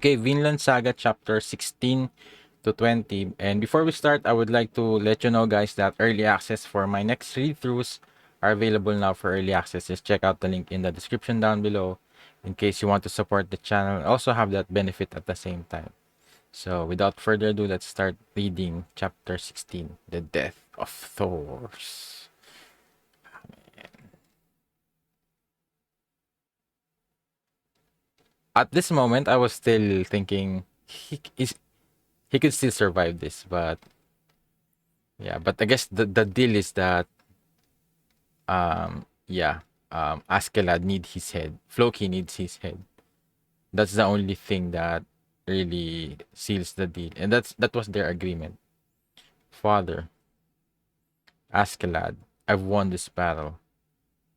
Okay, Vinland Saga Chapter 16 to 20. And before we start, I would like to let you know, guys, that early access for my next read-throughs are available now for early access. Just check out the link in the description down below in case you want to support the channel and also have that benefit at the same time. So, without further ado, let's start reading Chapter 16, The Death of Thors. At this moment, I was still thinking he could still survive this, but yeah, but I guess the deal is that Askeladd need his head. Floki needs his head. That's the only thing that really seals the deal. And that was their agreement. Father, Askeladd, I've won this battle.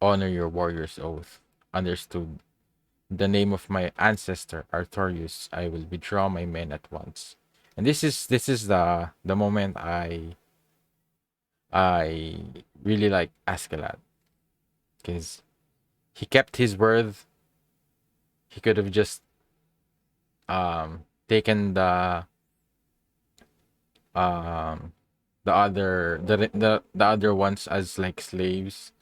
Honor your warrior's oath. Understood. In the name of my ancestor, Artorius, I will withdraw my men at once. And this is the moment I really like Askeladd. Because he kept his word. He could have just taken um the other ones as like slaves,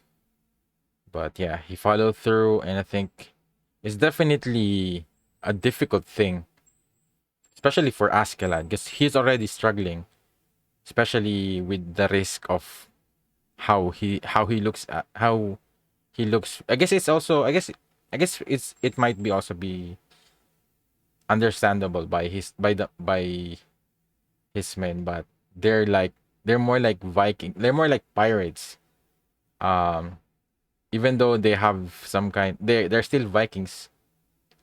but yeah, he followed through, and I think it's definitely a difficult thing, especially for Askeladd, because he's already struggling, especially with the risk of how he looks. I guess it's also it might be also be understandable by his men, but they're more like Viking. They're more like pirates. Um, Even though they have some kind, they're still Vikings.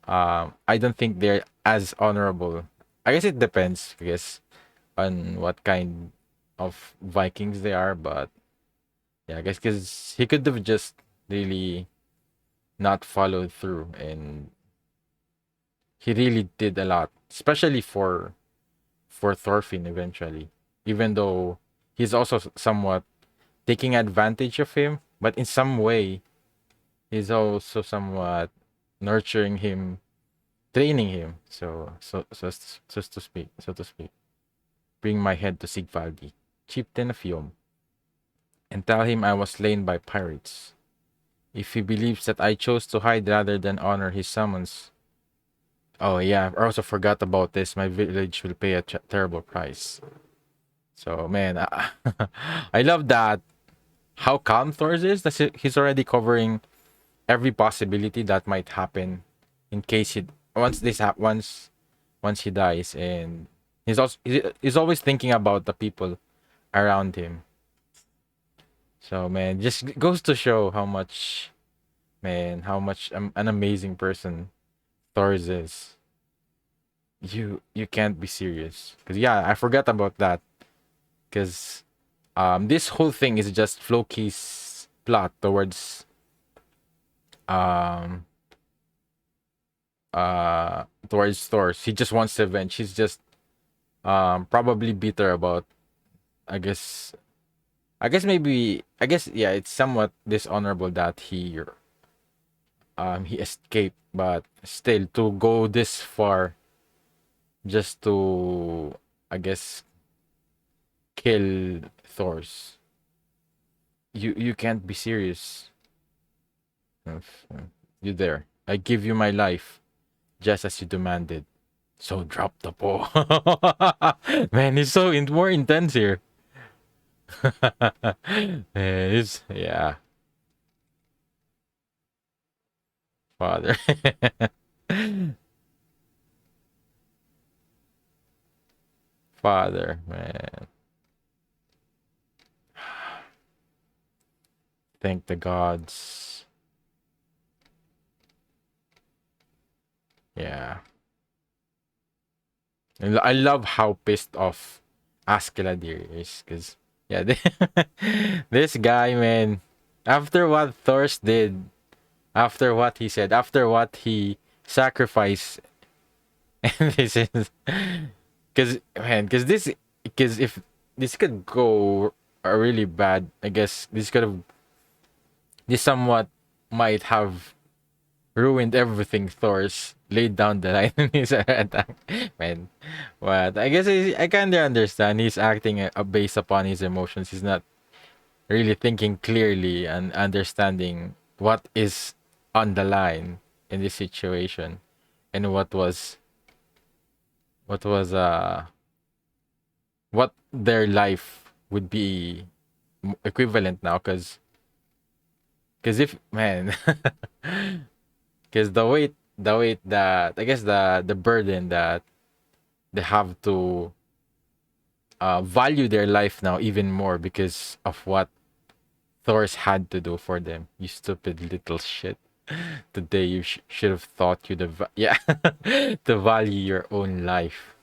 I don't think they're as honorable. I guess it depends, I guess, on what kind of Vikings they are, but yeah, I guess because he could have just really not followed through, and he really did a lot, especially for Thorfinn eventually. Even though he's also somewhat taking advantage of him, but in some way, he's also somewhat nurturing him, training him. So to speak. Bring my head to Sigvaldi, chieftain of Yom, and tell him I was slain by pirates. If he believes that I chose to hide rather than honor his summons. Oh yeah, I also forgot about this. My village will pay a terrible price. So man, I love that how calm Thors is. He's already covering every possibility that might happen in case he once he dies, and he's always thinking about the people around him. So man, just goes to show how much an amazing person Thors is. You can't be serious, because yeah, I forgot about that, because this whole thing is just Floki's plot um towards Thors. He just wants revenge. He's just probably bitter about, I guess yeah, it's somewhat dishonorable that he escaped, but still to go this far just to, I guess, kill Thors. You can't be serious. You there. I give you my life, just as you demanded. So drop the ball. Man, he's more intense here. Man, it's yeah, father. Father, man. Thank the gods. Yeah. And I love how pissed off Askeladd is, because yeah, this guy, man, after what Thors did, after what he said, after what he sacrificed, and this is because if this could go really bad, I guess this somewhat might have ruined everything. Thor's laid down the line in his attack. Man, but I guess I kind of understand. He's acting based upon his emotions. He's not really thinking clearly and understanding what is on the line in this situation, and what was what their life would be equivalent now. Because if man, because the weight that I guess the burden that they have to value their life now even more because of what Thor's had to do for them. You stupid little shit. Today you should have thought you'd have yeah to value your own life.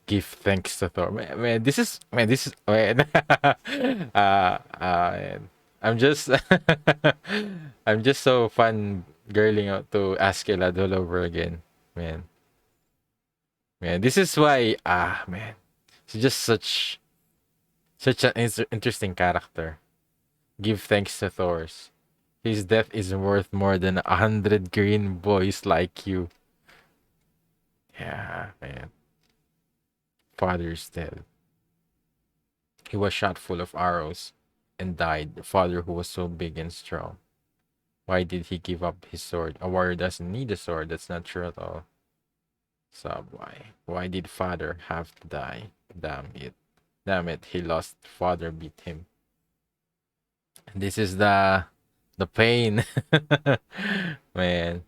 Give thanks to Thor. Man, this is man. Man. I'm just I'm just so fun girling out to Askeladd all over again. Man. Man, this is why man. He's just such an interesting character. Give thanks to Thor's. His death is worth more than 100 green boys like you. Yeah, man. Father's dead. He was shot full of arrows and died. The father who was so big and strong. Why did he give up his sword? A warrior doesn't need a sword. That's not true at all. So why? Why did father have to die? Damn it. Damn it. He lost. Father beat him. This is the pain. Man.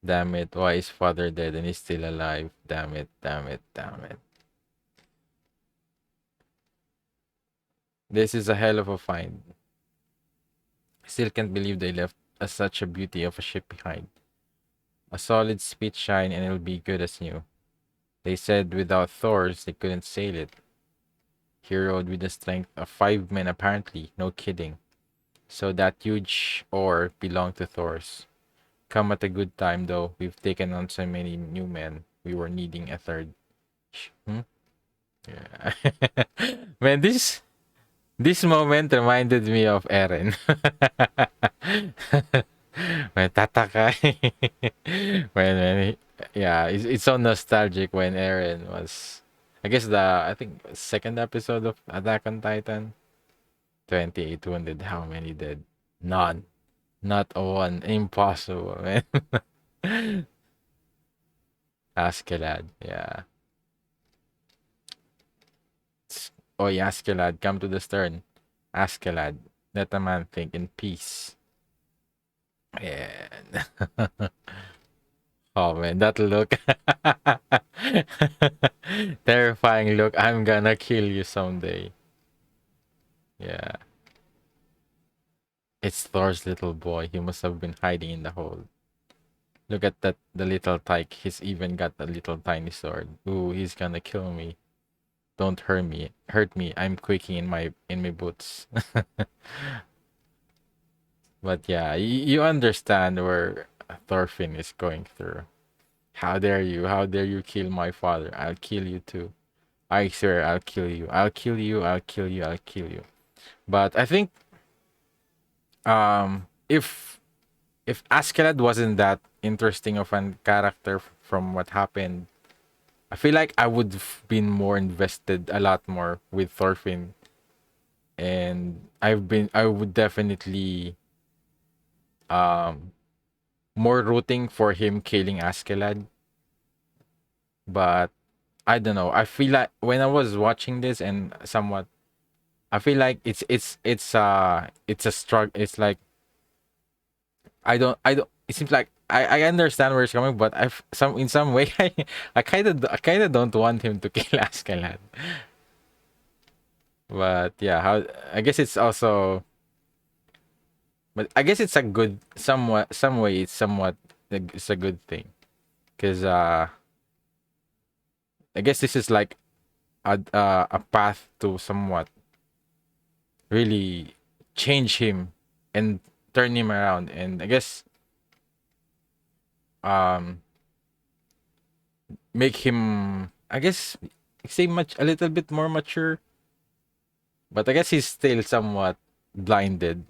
Damn it. Why is father dead and he's still alive? Damn it. Damn it. Damn it. This is a hell of a find. Still can't believe they left such a beauty of a ship behind. A solid speed shine and it'll be good as new. They said without Thor's they couldn't sail it. He rode with the strength of 5 men apparently, no kidding. So that huge oar belonged to Thor's. Come at a good time though, we've taken on so many new men. We were needing a third. Hmm? Yeah. Man, this moment reminded me of Eren. When tataka. Yeah, it's so nostalgic when Eren was I guess I think second episode of Attack on Titan. 28 wounded. How many dead? None. Not a one. Impossible, man. Askeladd, yeah. Oh, Askeladd, come to the stern. Askeladd, let a man think in peace. Yeah. Oh man, that look. Terrifying look. I'm gonna kill you someday. Yeah. It's Thor's little boy. He must have been hiding in the hole. Look at that, the little tyke. He's even got a little tiny sword. Ooh, he's gonna kill me. Don't hurt me. Hurt me. I'm quaking in my boots. But yeah, you understand where Thorfinn is going through. How dare you? How dare you kill my father? I'll kill you too. I swear I'll kill you. I'll kill you. I'll kill you. I'll kill you. But I think if Askeladd wasn't that interesting of a character from what happened, I feel like I would have been more invested a lot more with Thorfinn, and I would definitely um more rooting for him killing Askeladd. But I don't know. I feel like when I was watching this and somewhat, I feel like it's a struggle. It's like I don't. It seems like I understand where it's coming, but some in some way I kind of don't want him to kill Askeladd. But yeah, how I guess it's also, but I guess it's a good somewhat some way it's somewhat it's a good thing because I guess this is like a path to somewhat really change him and turn him around, and I guess um make him, I guess, say much a little bit more mature, but I guess he's still somewhat blinded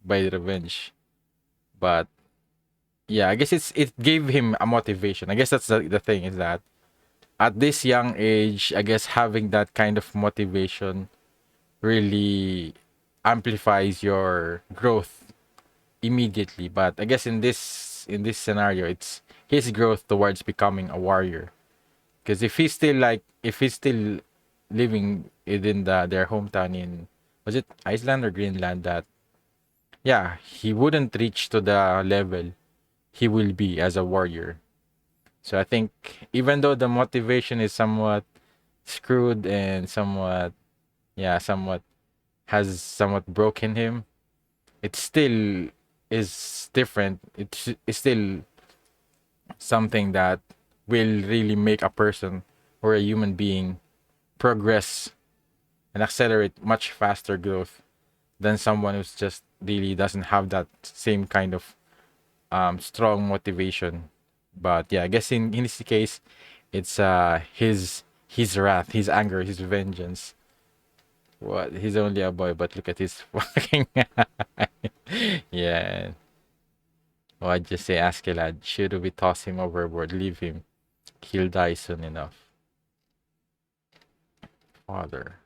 by revenge. But yeah, I guess it gave him a motivation. I guess that's the thing is that at this young age, I guess having that kind of motivation really amplifies your growth immediately. But I guess in this scenario, it's his growth towards becoming a warrior. Because if he's still living within their hometown in, was it Iceland or Greenland, that yeah, he wouldn't reach to the level he will be as a warrior. So I think even though the motivation is somewhat screwed and somewhat has somewhat broken him, it still is different. It's still something that will really make a person or a human being progress and accelerate much faster growth than someone who's just really doesn't have that same kind of strong motivation. But yeah, I guess in his case, it's his wrath, his anger, his vengeance. What? He's only a boy, but look at his fucking. Yeah. Well, I'd just say, Askeladd, should we toss him overboard? Leave him. He'll die soon enough. Father.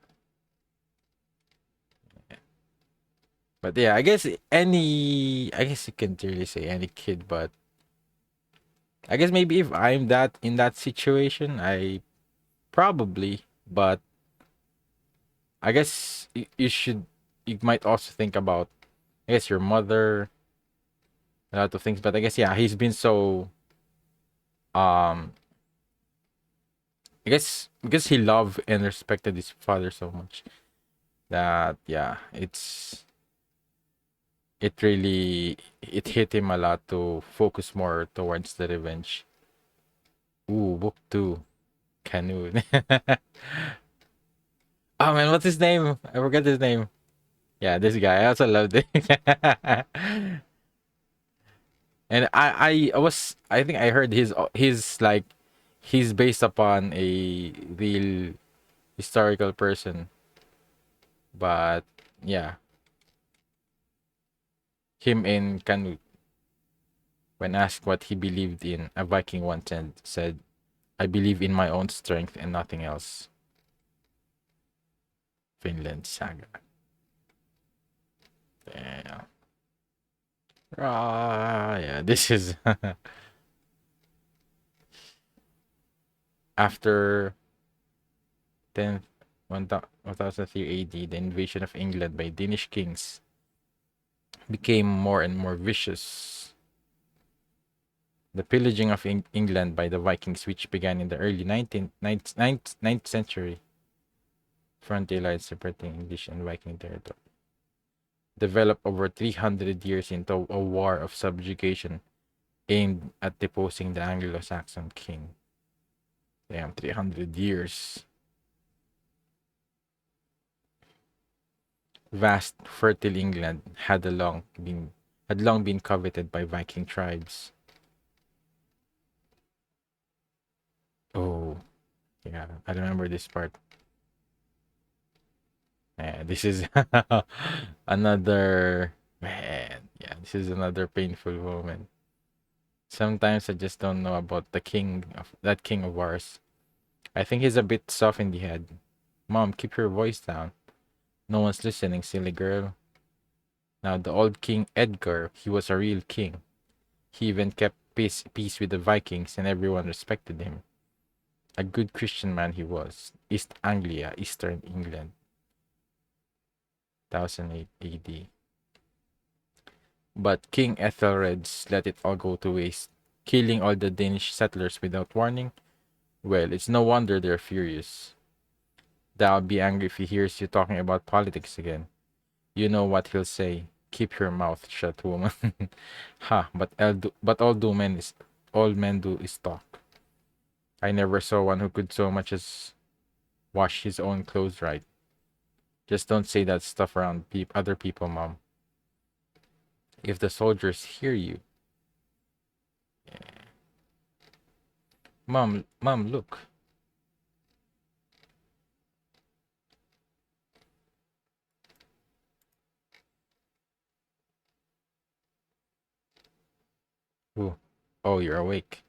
But yeah, I guess you can't really say any kid, but I guess maybe if I'm that in that situation, I probably, but I guess you might also think about, I guess, your mother, a lot of things, but I guess, yeah, he's been so, um, I guess because he loved and respected his father so much that, yeah, it hit him a lot to focus more towards the revenge. Ooh, book two, Canoe. Oh man, what's his name? I forgot his name. Yeah, this guy. I also loved it. And I think I heard his like he's based upon a real historical person. But yeah, him in Canute, when asked what he believed in, a Viking once said, I believe in my own strength and nothing else. Vinland Saga. Yeah. Yeah, this is after 10th 1003 AD, the invasion of England by Danish kings became more and more vicious. The pillaging of England by the Vikings, which began in the early 9th century, frontier lines separating English and Viking territory, developed over 300 years into a war of subjugation aimed at deposing the Anglo-Saxon king. Damn, 300 years. Vast, fertile England had long been coveted by Viking tribes. Oh, yeah, I remember this part. Yeah, this is another man. Yeah, this is another painful moment. Sometimes I just don't know about that king of ours. I think he's a bit soft in the head. Mom, keep your voice down. No one's listening, silly girl. Now the old King Edgar, he was a real king. He even kept peace with the Vikings, and everyone respected him. A good Christian man he was. East Anglia, Eastern England, 1008 AD. But King Ethelred let it all go to waste, killing all the Danish settlers without warning. Well, it's no wonder they're furious. They'll be angry if he hears you talking about politics again. You know what he'll say. Keep your mouth shut, woman. Ha, but all men do is talk. I never saw one who could so much as wash his own clothes right. Just don't say that stuff around other people, Mom. If the soldiers hear you. Mom, look. Ooh. Oh, you're awake.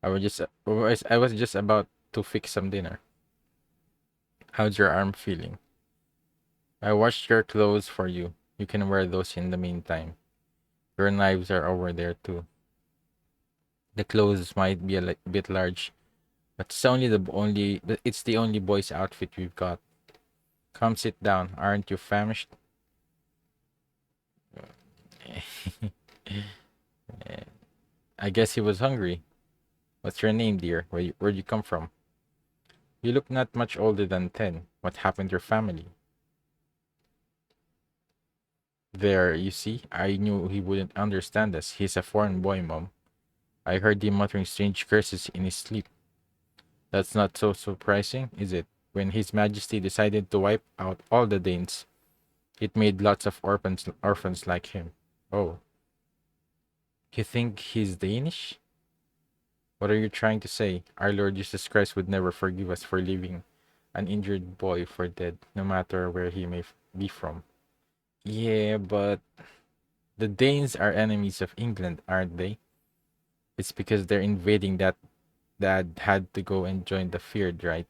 I was just about to fix some dinner. How's your arm feeling? I washed your clothes for you. You can wear those in the meantime. Your knives are over there too. The clothes might be a bit large, but it's the only boy's outfit we've got. Come sit down. Aren't you famished? I guess he was hungry. What's your name, dear? Where'd you come from? You look not much older than 10. What happened to your family? There, you see, I knew he wouldn't understand us. He's a foreign boy, Mom. I heard him muttering strange curses in his sleep. That's not so surprising, is it? When His Majesty decided to wipe out all the Danes, it made lots of orphans like him. Oh, you think he's Danish? What are you trying to say? Our Lord Jesus Christ would never forgive us for leaving an injured boy for dead, no matter where he may be from. Yeah, but the Danes are enemies of England, aren't they? It's because they're invading that Dad had to go and join the feared, right?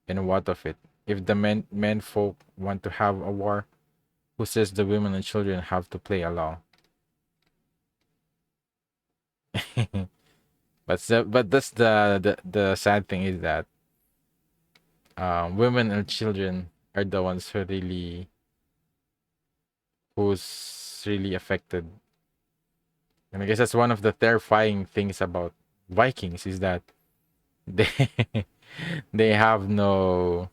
And what of it? If the men folk want to have a war, who says the women and children have to play along? But that's the sad thing is that women and children are the ones who's really affected. And I guess that's one of the terrifying things about Vikings is that they they have no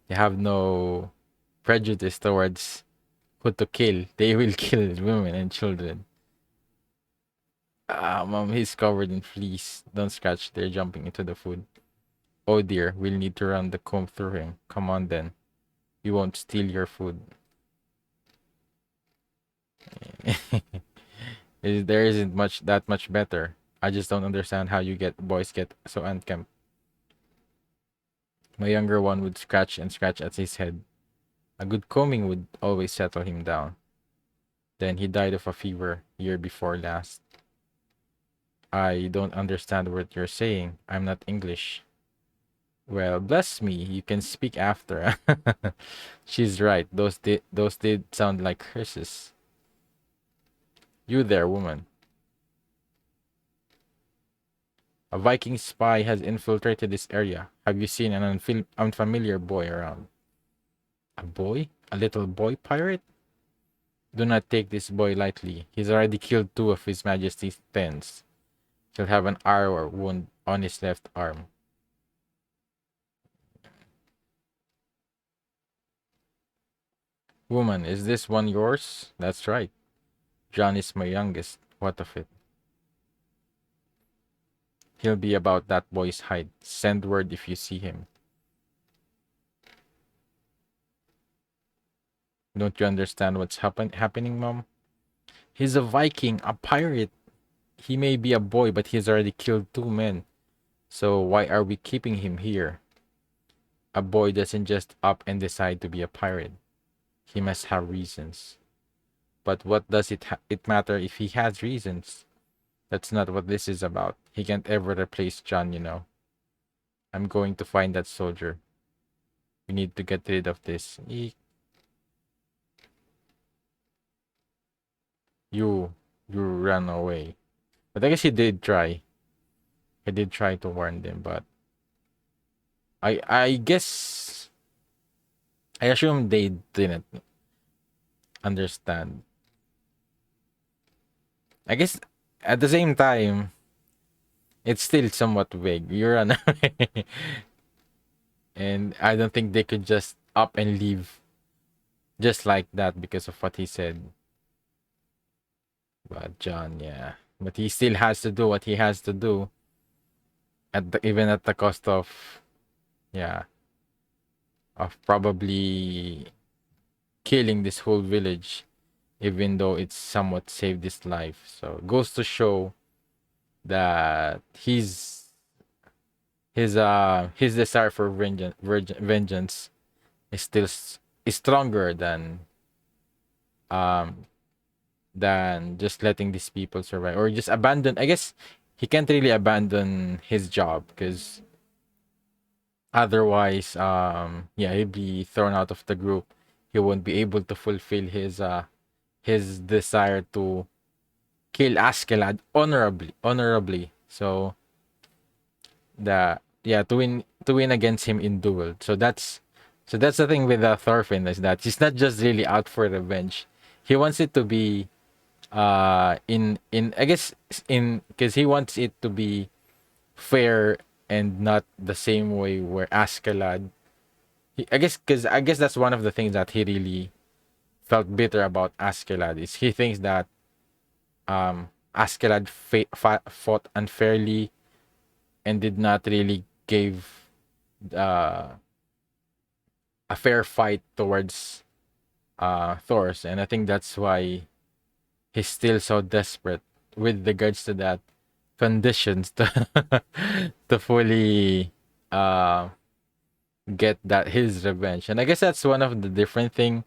they have no prejudice towards who to kill. They will kill women and children. Ah, Mom, he's covered in fleas. Don't scratch. They're jumping into the food. Oh dear, we'll need to run the comb through him. Come on then. We won't steal your food. There isn't much better. I just don't understand how you boys get so unkempt. My younger one would scratch and scratch at his head. A good combing would always settle him down. Then he died of a fever year before last. I don't understand what you're saying. I'm not English. Well, bless me, you can speak after. She's right. Those did sound like curses. You there, woman. A Viking spy has infiltrated this area. Have you seen an unfamiliar boy around? A boy? A little boy pirate? Do not take this boy lightly. He's already killed two of His Majesty's tens. He'll have an arrow wound on his left arm. Woman, is this one yours? That's right. John is my youngest. What of it? He'll be about that boy's height. Send word if you see him. Don't you understand what's happening, Mom? He's a Viking, a pirate. He may be a boy, but he's already killed two men. So why are we keeping him here? A boy doesn't just up and decide to be a pirate. He must have reasons. But what does it matter if he has reasons? That's not what this is about. He can't ever replace John, you know. I'm going to find that soldier. We need to get rid of this. You, you ran away. But I guess he did try. He did try to warn them, but I guess I assume they didn't understand. I guess at the same time, it's still somewhat vague. You run away. And I don't think they could just up and leave just like that because of what he said. But John, yeah. But he still has to do what he has to do even at the cost of, yeah, of probably killing this whole village, even though it's somewhat saved his life. So it goes to show that his desire for vengeance is still is stronger than um than just letting these people survive or just abandon. I guess he can't really abandon his job because otherwise, yeah, he'd be thrown out of the group. He won't be able to fulfill his desire to kill Askeladd honorably. So the yeah to win against him in duel. So that's the thing with Thorfinn is that he's not just really out for revenge. He wants it to be in I guess in because he wants it to be fair and not the same way where Askeladd. I guess that's one of the things that he really felt bitter about Askeladd is he thinks that Askeladd fought unfairly and did not really give uh, a fair fight towards Thor's, and I think that's why he's still so desperate with regards to that conditions to to fully uh get that his revenge. And I guess that's one of the different thing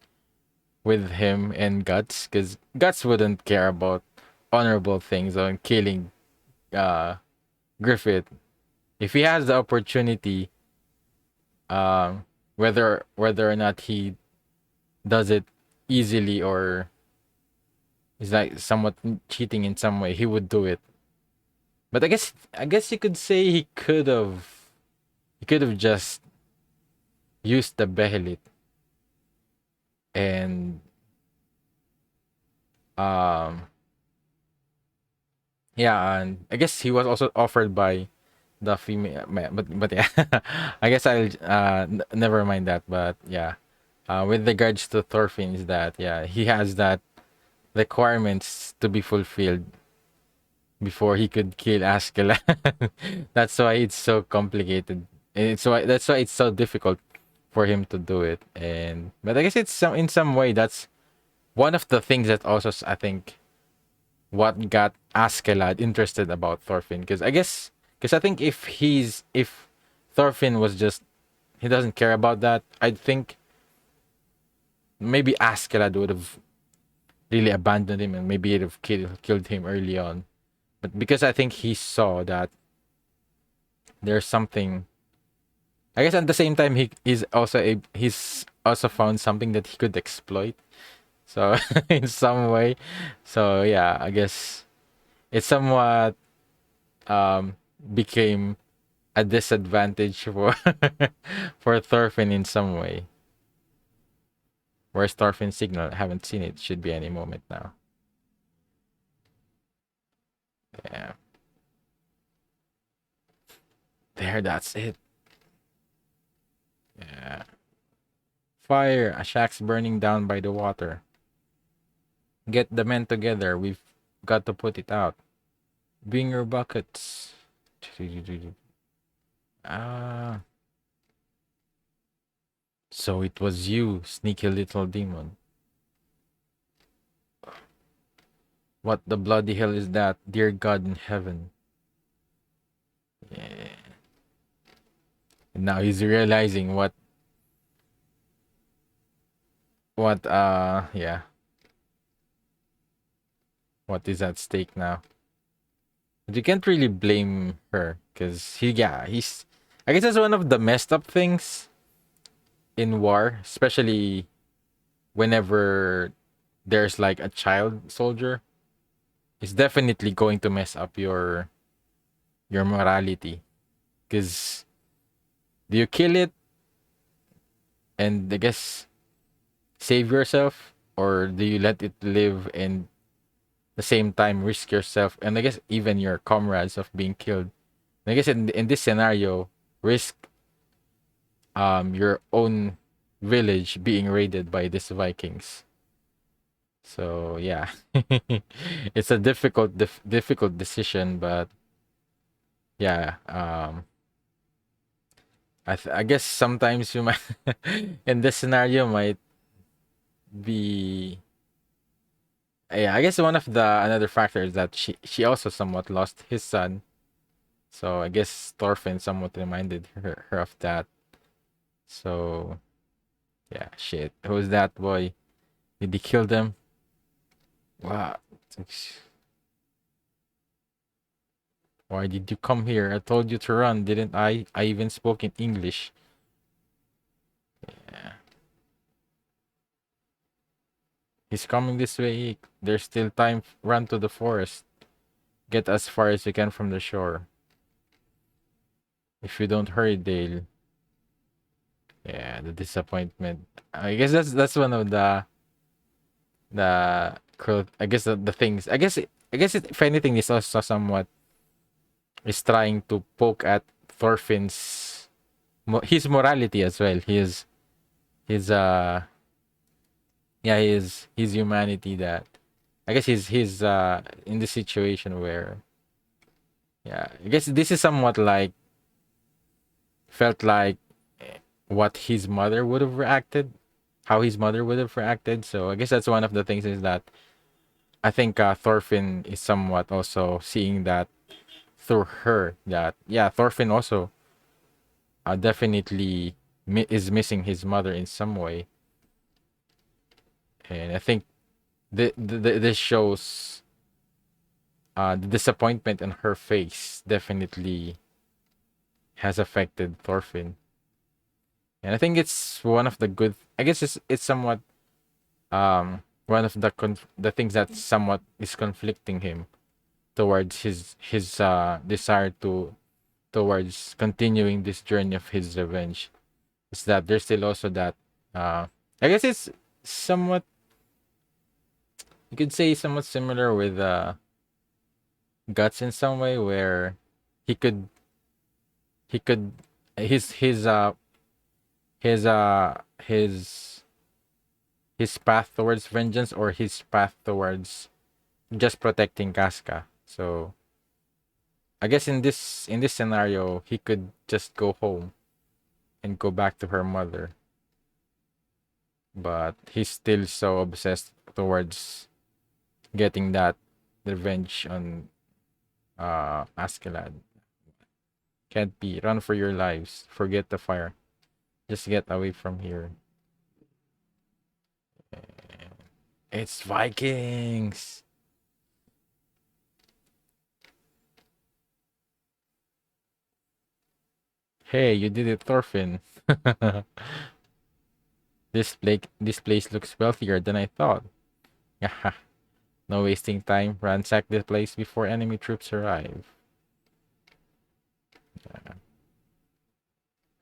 with him and Guts, because Guts wouldn't care about honorable things on killing uh Griffith. If he has the opportunity, whether or not he does it easily or is like somewhat cheating in some way, he would do it. But I guess you could say he could have just used the Behelit and um yeah, and I guess he was also offered by the female, but yeah, I guess I'll never mind that. But yeah, with regards to Thorfinn, is that yeah, he has that requirements to be fulfilled before he could kill Askeladd. That's why it's so complicated. And that's why it's so difficult for him to do it. And but I guess it's in some way that's one of the things that also I think what got Askeladd interested about Thorfinn, because I think if Thorfinn was just he doesn't care about that, I think maybe Askeladd would have really abandoned him and maybe it'd have killed him early on. But because I think he saw that there's something, I guess at the same time he's also found something that he could exploit. So in some way, so yeah, I guess it somewhat became a disadvantage for for Thorfinn in some way. Where's Thorfinn's signal? I haven't seen it. Should be any moment now. Yeah. There, that's it. Yeah. Fire! A shack's burning down by the water. Get the men together. We've got to put it out. Bring your buckets. Ah. So it was you, sneaky little demon. What the bloody hell is that, dear God in heaven? Yeah. And now he's realizing yeah, what is at stake now. But you can't really blame her because he's I guess that's one of the messed up things in war, especially whenever there's like a child soldier. It's definitely going to mess up your morality. Because do you kill it and I guess save yourself, or do you let it live and the same time risk yourself and I guess even your comrades of being killed? And I guess in this scenario, risk your own village being raided by these Vikings. So yeah, it's a difficult decision, but yeah, I guess sometimes you might in this scenario might be yeah. I guess one of the another factors that she also somewhat lost his son, so I guess Thorfinn somewhat reminded her of that. So yeah, shit. Who's that boy? Did he kill them? Wow. Why did you come here? I told you to run, didn't I? I even spoke in English. Yeah. He's coming this way. There's still time. Run to the forest. Get as far as you can from the shore. If you don't hurry, they'll. Yeah, the disappointment. I guess that's one of I guess the things. If anything, is also somewhat is trying to poke at Thorfinn's his morality as well. His yeah, his humanity, that I guess he's in this situation where, yeah, I guess this is somewhat like felt like what his mother would have reacted, how his mother would have reacted. So I guess that's one of the things, is that I think Thorfinn is somewhat also seeing that through her, that yeah, Thorfinn also definitely is missing his mother in some way. And I think this shows the disappointment in her face definitely has affected Thorfinn. And I think it's one of the good. I guess it's somewhat one of the things that somewhat is conflicting him towards his desire towards continuing this journey of his revenge. Is that there's still also that I guess it's somewhat, you could say, somewhat similar with Guts in some way, where he could he could his his path towards vengeance, or his path towards just protecting Casca. So I guess in this scenario, he could just go home and go back to her mother, but he's still so obsessed towards getting that revenge on Askeladd. Can't be. Run for your lives. Forget the fire. Just get away from here. It's Vikings. Hey, you did it, Thorfinn. This place looks wealthier than I thought. Yeah, no wasting time. Ransack the place before enemy troops arrive.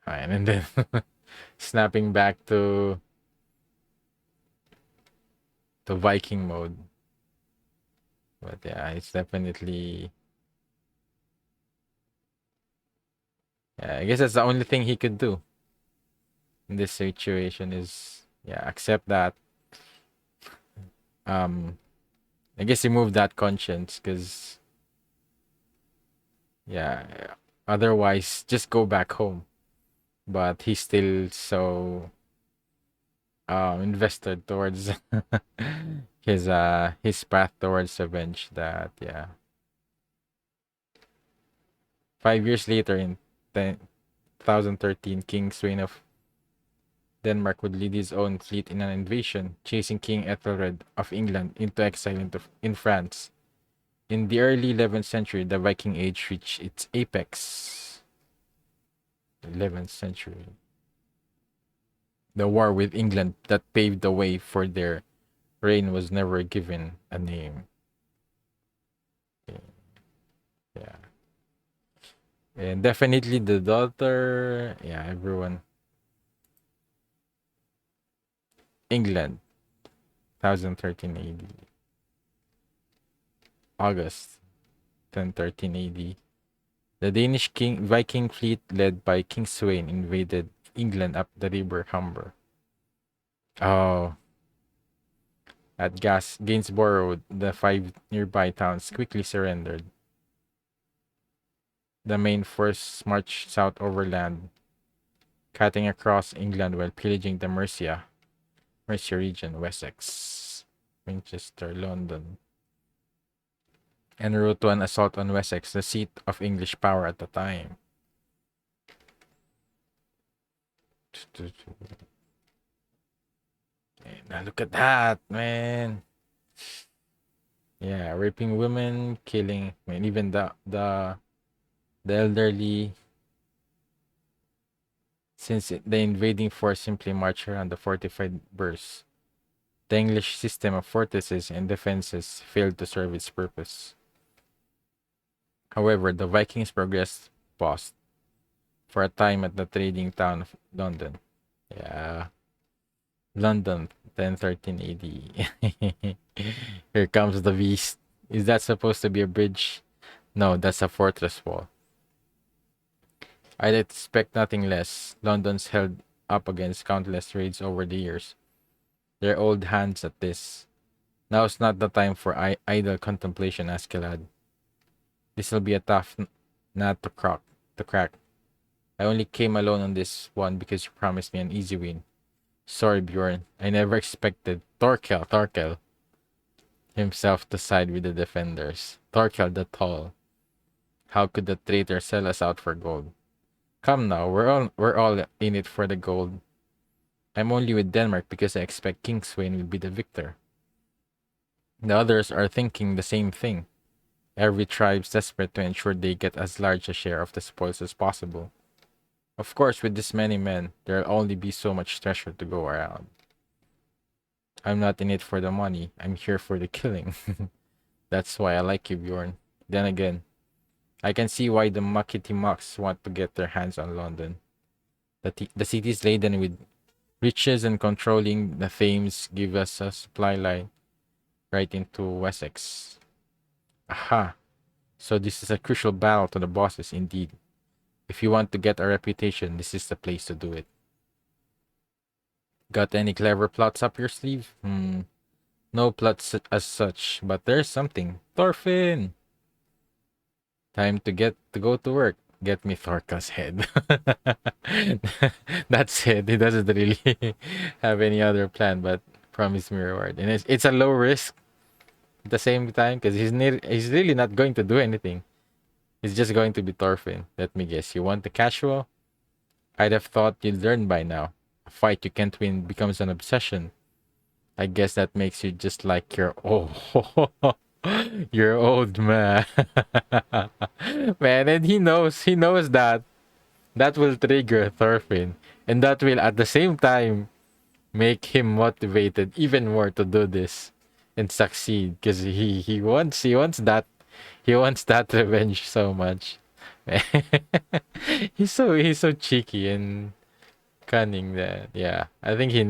Fine, and then snapping back to Viking mode. But yeah, it's definitely. Yeah, I guess that's the only thing he could do in this situation, is, yeah, accept that. Um, I guess remove that conscience, because, yeah, otherwise just go back home. But he's still so invested towards his path towards revenge, that, yeah. 5 years later, in 2013, King Sweyn of Denmark would lead his own fleet in an invasion, chasing King Ethelred of England into exile in France. In the early 11th century, the Viking Age reached its apex. 11th century. The war with England that paved the way for their reign was never given a name. Yeah. And definitely the daughter. Yeah, everyone. England, 1013 AD. August 1013 AD. The Danish Viking fleet led by King Sweyn invaded England up the river Humber. Oh, at Gainsborough, the 5 nearby towns quickly surrendered. The main force marched south overland, cutting across England while pillaging the Mercia region, Wessex, Winchester, London, en route to an assault on Wessex, the seat of English power at the time. Now look at that, man. Yeah, raping women, killing, I mean, even the elderly. Since the invading force simply marched around the fortified bursts, the English system of fortresses and defenses failed to serve its purpose. However, the Vikings' progress paused for a time at the trading town of London. Yeah, London, 1013 AD. Here comes the beast. Is that supposed to be a bridge? No, that's a fortress wall. I'd expect nothing less. London's held up against countless raids over the years. They're old hands at this. Now's not the time for idle contemplation, Askeladd. This'll be a tough nut to crack. To crack. I only came alone on this one because you promised me an easy win. Sorry, Bjorn. I never expected Torkel himself to side with the defenders. Torkel the Tall. How could the traitor sell us out for gold? Come now, we're all in it for the gold. I'm only with Denmark because I expect King Sweyn will be the victor. The others are thinking the same thing. Every tribe's desperate to ensure they get as large a share of the spoils as possible. Of course, with this many men, there'll only be so much treasure to go around. I'm not in it for the money. I'm here for the killing. That's why I like you, Bjorn. Then again, I can see why the Makiti Mucks want to get their hands on London. The city is laden with riches, and controlling the Thames give us a supply line right into Wessex. Aha! So this is a crucial battle to the bosses indeed. If you want to get a reputation, this is the place to do it. Got any clever plots up your sleeve? No plots as such, but there's something. Thorfinn! Time to go to work. Get me Thorka's head. That's it. He doesn't really have any other plan, but promise me reward. And it's a low risk at the same time because he's really not going to do anything. He's just going to be Thorfinn. Let me guess. You want the casual? I'd have thought you'd learn by now. A fight you can't win becomes an obsession. I guess that makes you just like your your old man. Man, and he knows that will trigger Thorfinn, and that will at the same time make him motivated even more to do this and succeed because he wants that revenge so much. He's so cheeky and cunning that, yeah, I think he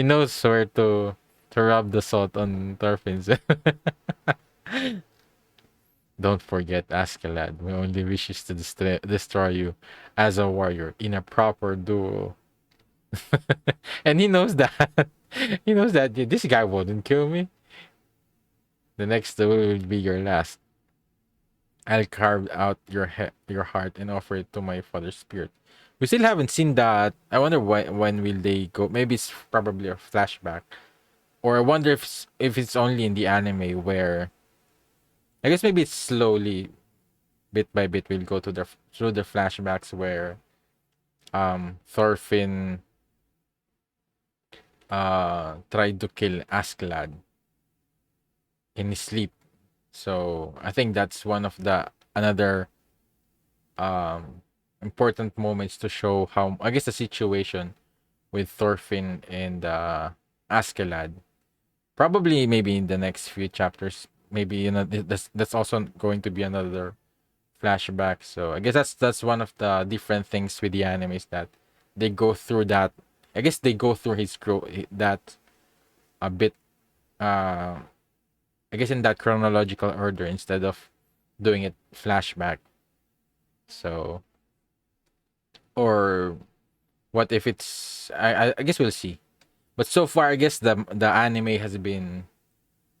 knows where to rub the salt on Thorfinn's. Don't forget, Askeladd. My only wish is to destroy you as a warrior in a proper duel. And he knows that. He knows that this guy wouldn't kill me. The next duel will be your last. I'll carve out your heart and offer it to my father's spirit. We still haven't seen that. I wonder when will they go. Maybe it's probably a flashback, or I wonder if it's only in the anime where I guess maybe it's slowly, bit by bit, we'll go to the through the flashbacks where Thorfinn tried to kill Askeladd in his sleep. So I think that's one of the another um important moments to show how, I guess, the situation with Thorfinn and Askeladd. Probably maybe in the next few chapters. Maybe that's also going to be another flashback. So I guess that's one of the different things with the animes that they go through that. I guess they go through his growth that a bit. I guess in that chronological order instead of doing it flashback. So, or what if it's? I guess we'll see. But so far, I guess the anime has been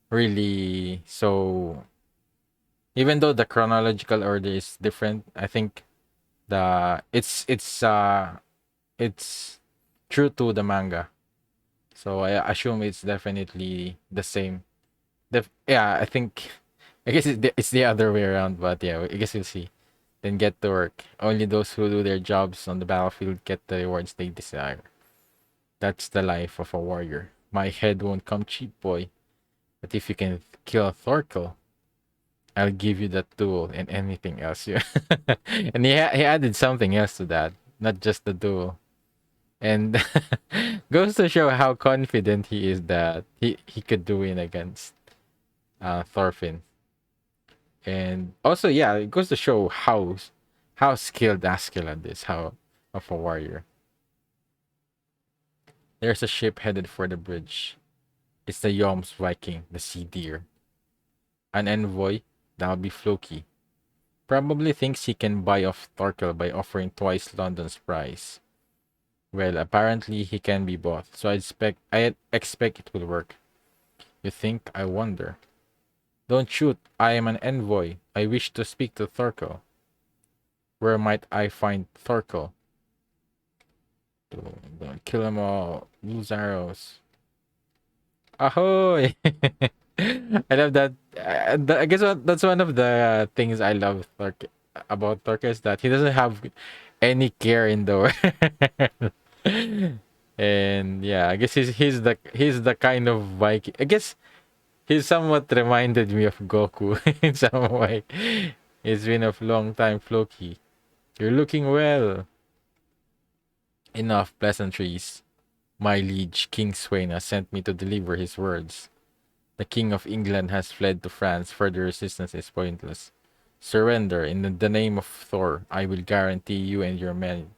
really so. Even though the chronological order is different, I think it's true to the manga. So I assume it's definitely the same. Yeah, I think I guess it's the other way around, but yeah, I guess we'll see. Then get to work. Only those who do their jobs on the battlefield get the rewards they desire. That's the life of a warrior. My head won't come cheap, boy. But if you can kill Thorkel, I'll give you that duel and anything else. Yeah. And he added something else to that, not just the duel. And goes to show how confident he is that he could do it against Thorfinn. And also, yeah, it goes to show how skilled Askeladd is, how of a warrior. There's a ship headed for the bridge. It's the Yom's Viking, the sea deer. An envoy, that'll be Floki. Probably thinks he can buy off Thorkel by offering twice London's price. Well, apparently he can be bought, so I expect it will work. You think? I wonder. Don't shoot. I am an envoy. I wish to speak to Thorkel. Where might I find Thorkel? Don't kill them all. Lose arrows. Ahoy! I love that. I guess that's one of the things I love about Thorkel is that he doesn't have any care in the world. And yeah, I guess he's the kind of Viking. I guess he somewhat reminded me of Goku in some way. It's been a long time, Floki. You're looking well. Enough pleasantries. My liege, King Swain, has sent me to deliver his words. The King of England has fled to France. Further resistance is pointless. Surrender. In the name of Thor, I will guarantee you and your men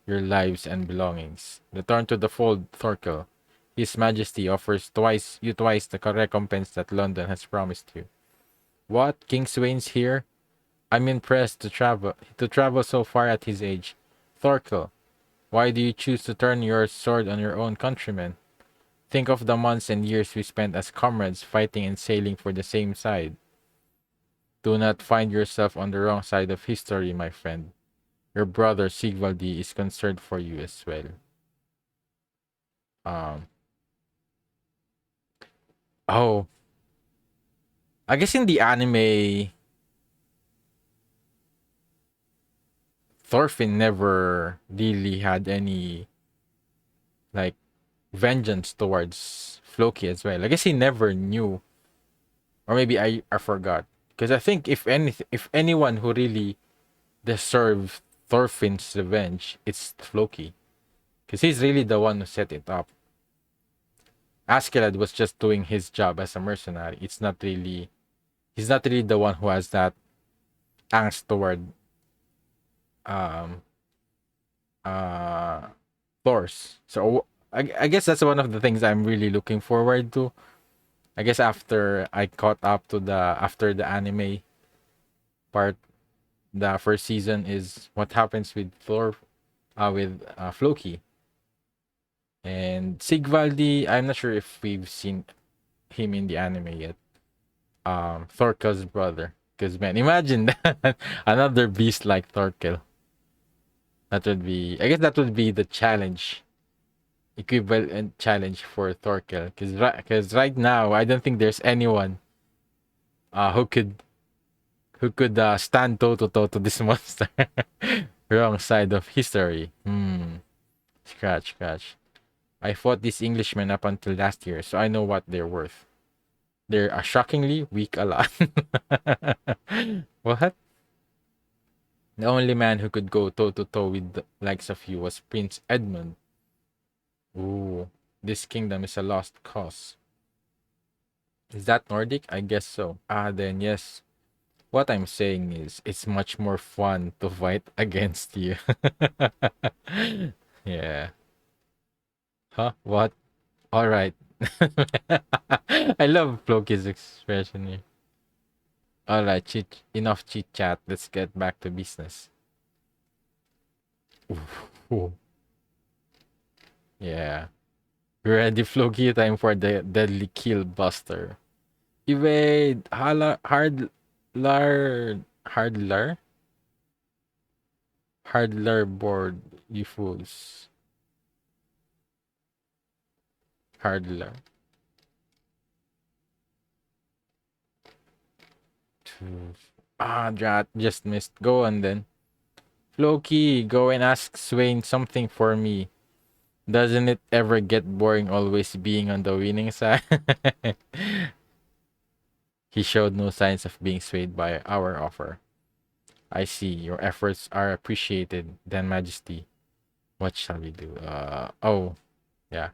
your lives and belongings. Return to the fold, Thorkel. His Majesty offers twice the recompense that London has promised you. What? King Swain's here? I'm impressed to travel so far at his age. Thorkel, why do you choose to turn your sword on your own countrymen? Think of the months and years we spent as comrades fighting and sailing for the same side. Do not find yourself on the wrong side of history, my friend. Your brother Sigvaldi is concerned for you as well. Um. Oh, I guess in the anime, Thorfinn never really had any like vengeance towards Floki as well. I guess he never knew, or maybe I forgot. Because I think if anyone who really deserves Thorfinn's revenge, it's Floki. Because he's really the one who set it up. Askeladd was just doing his job as a mercenary. He's not really the one who has that angst toward um uh Thor's. So I guess that's one of the things I'm really looking forward to. I guess after I caught up to the after the anime part, the first season is what happens with Thor, with Floki and Sigvaldi. I'm not sure if we've seen him in the anime yet. Thorkel's brother. Because man, imagine that another beast like Thorkel. That would be, I guess, that would be the challenge, equivalent challenge for Thorkel. Because right now, I don't think there's anyone who could stand toe to toe to this monster. Wrong side of history. Scratch. I fought these Englishmen up until last year, so I know what they're worth. They're shockingly weak a lot. What? The only man who could go toe to toe with the likes of you was Prince Edmund. Ooh, this kingdom is a lost cause. Is that Nordic? I guess so. Then yes. What I'm saying is, it's much more fun to fight against you. Yeah. Huh? What? All right. I love Floki's expression here. All right, enough chit chat. Let's get back to business. Ooh. Yeah. Ready, Floki? Time for the deadly kill buster. Evade. Hardler. Hardler board. You fools. Hardler. Just missed. Go on then. Floki, go and ask Swain something for me. Doesn't it ever get boring always being on the winning side? He showed no signs of being swayed by our offer. I see. Your efforts are appreciated, then Majesty. What shall we do? Oh, yeah.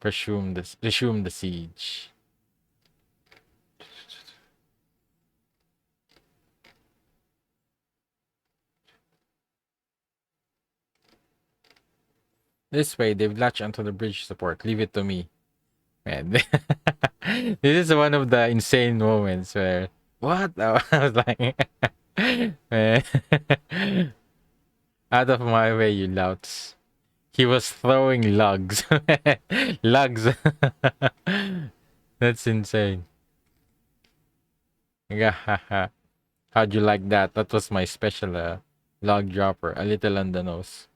Resume the siege. This way, they've latched onto the bridge support. Leave it to me. Man, this is one of the insane moments where, what? I was like, man, out of my way, you louts. He was throwing lugs. Lugs. That's insane. Yeah, how'd you like that? That was my special log dropper. A little on the nose,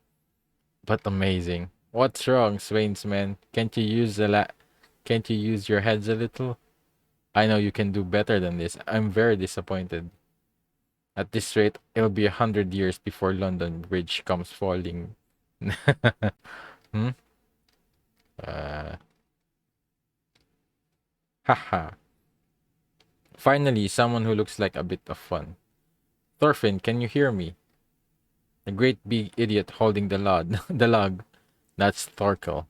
but amazing. What's wrong, Swains man? Can't you use your heads a little? I know you can do better than this. I'm very disappointed. At this rate, it'll be 100 years before London Bridge comes falling. Hmm? Uh, Haha. Finally, someone who looks like a bit of fun. Thorfinn, can you hear me? The great big idiot holding the log. The log. That's Thorkel.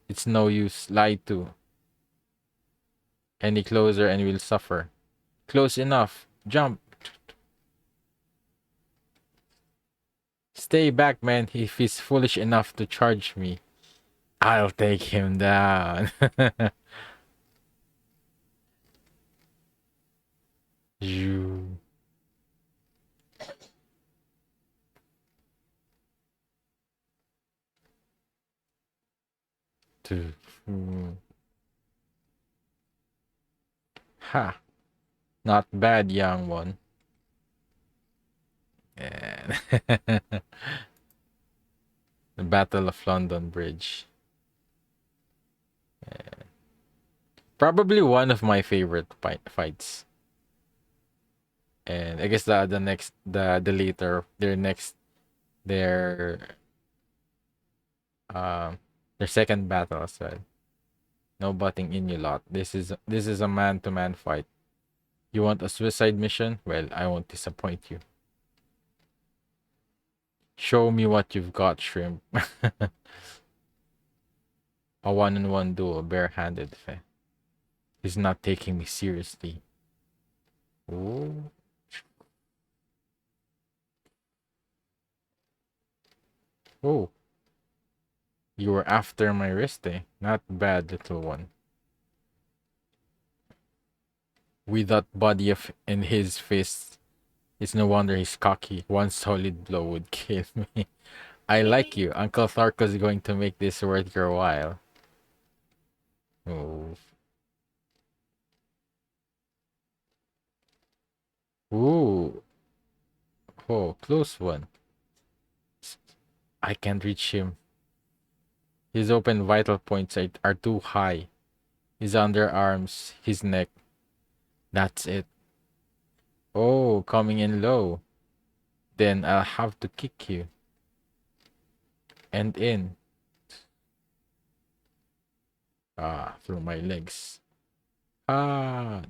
It's no use. Lie to. Any closer and we'll suffer. Close enough. Jump. Stay back, man. If he's foolish enough to charge me, I'll take him down. You. Two. Ha. Not bad, young one. And the Battle of London Bridge. Probably one of my favorite fights. And I guess the next the later their their second battle as well. No butting in, you lot. This is a man-to-man fight. You want a suicide mission? Well, I won't disappoint you. Show me what you've got, shrimp. A one-on-one duel, barehanded. He's not taking me seriously. Ooh. Oh. You were after my wrist, eh? Not bad, little one. With that body in his fist, it's no wonder he's cocky. One solid blow would kill me. I like you. Uncle Tharko's going to make this worth your while. Oh. Ooh. Oh, close one. I can't reach him. His open vital points are too high. His underarms, his neck. That's it. Oh, coming in low. Then I'll have to kick you. And in. Ah, through my legs. Ah.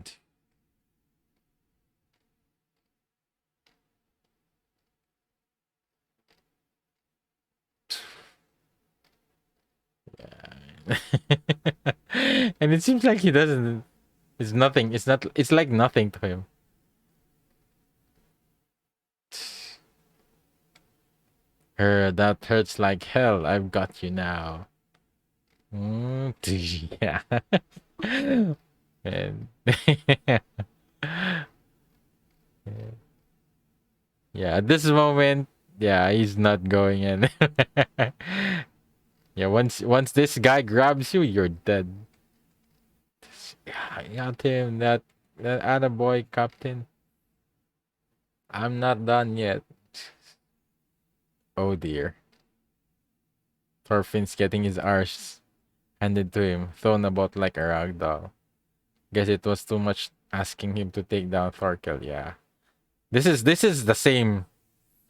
Yeah. And it seems like he doesn't. It's nothing. It's not. It's like nothing to him. That hurts like hell. I've got you now. Yeah. And yeah, at this moment, yeah, he's not going in. Yeah, once this guy grabs you, you're dead. Yeah, I got him. That attaboy, Captain. I'm not done yet. Oh dear. Thorfinn's getting his arse handed to him, thrown about like a rag doll. Guess it was too much asking him to take down Thorkel. Yeah, this is the same.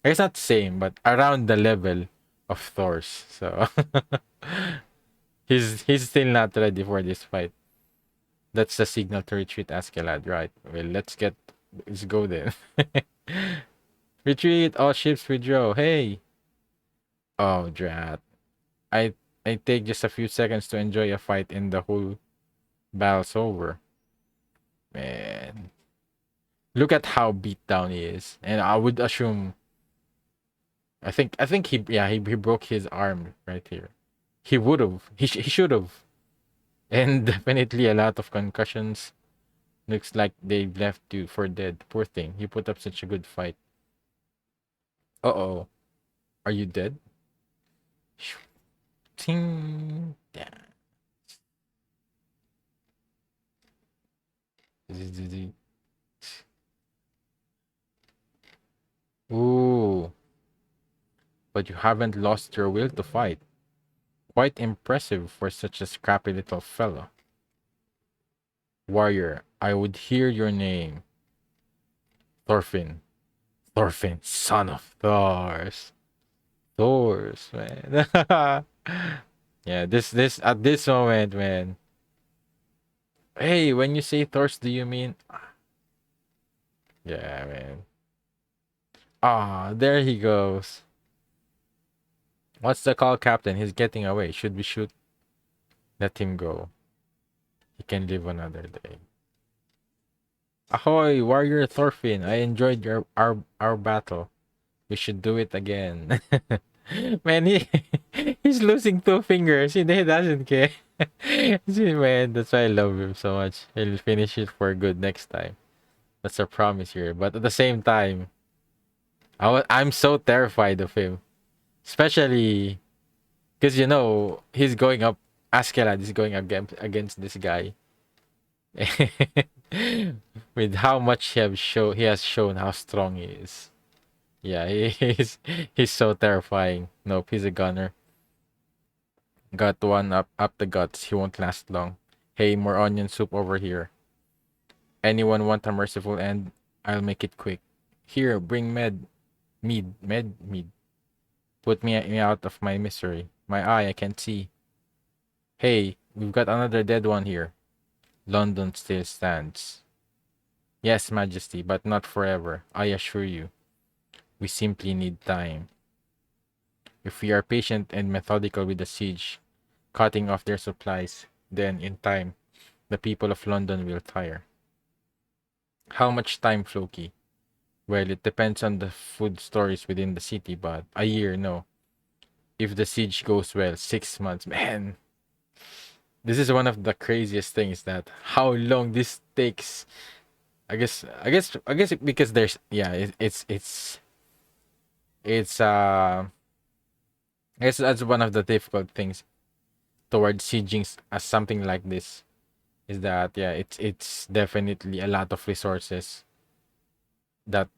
It's not same, but around the level of Thor's. So He's still not ready for this fight. That's the signal to retreat, Askeladd, right? Well, let's go then. Retreat, all ships withdraw. Hey. Oh, drat. I I take just a few seconds to enjoy a fight and the whole battle's over. Man. Look at how beat down he is. And I would assume I think he broke his arm right here. He would have. He should have. And definitely a lot of concussions. Looks like they left you for dead. Poor thing. You put up such a good fight. Uh-oh. Are you dead? Ting. Yeah. Ooh. But you haven't lost your will to fight. Quite impressive for such a scrappy little fellow. Warrior, I would hear your name. Thorfinn. Thorfinn, son of Thors. Thors, man. Yeah, this at this moment, man. Hey, when you say Thors, do you mean? Yeah, man. Ah, there he goes. What's the call, Captain? He's getting away. Should we shoot? Let him go. He can live another day. Ahoy, Warrior Thorfinn. I enjoyed our battle. We should do it again. Man, he's losing two fingers. He doesn't care. See, man, that's why I love him so much. He'll finish it for good next time. That's a promise here. But at the same time, I'm so terrified of him. Especially because, he's going up. Askeladd is going against this guy. With how much he has shown how strong he is. Yeah, he's so terrifying. Nope, he's a gunner. Got one up the guts. He won't last long. Hey, more onion soup over here. Anyone want a merciful end? I'll make it quick. Here, bring mead. Put me out of my misery. My eye, I can't see. Hey, we've got another dead one here. London still stands. Yes, Majesty, but not forever, I assure you. We simply need time. If we are patient and methodical with the siege, cutting off their supplies, then in time, the people of London will tire. How much time, Floki? Well, it depends on the food stores within the city, but a year, no. If the siege goes well, 6 months. Man, this is one of the craziest things that how long this takes. I guess because there's it's I guess that's one of the difficult things towards sieging as something like this is that it's definitely a lot of resources that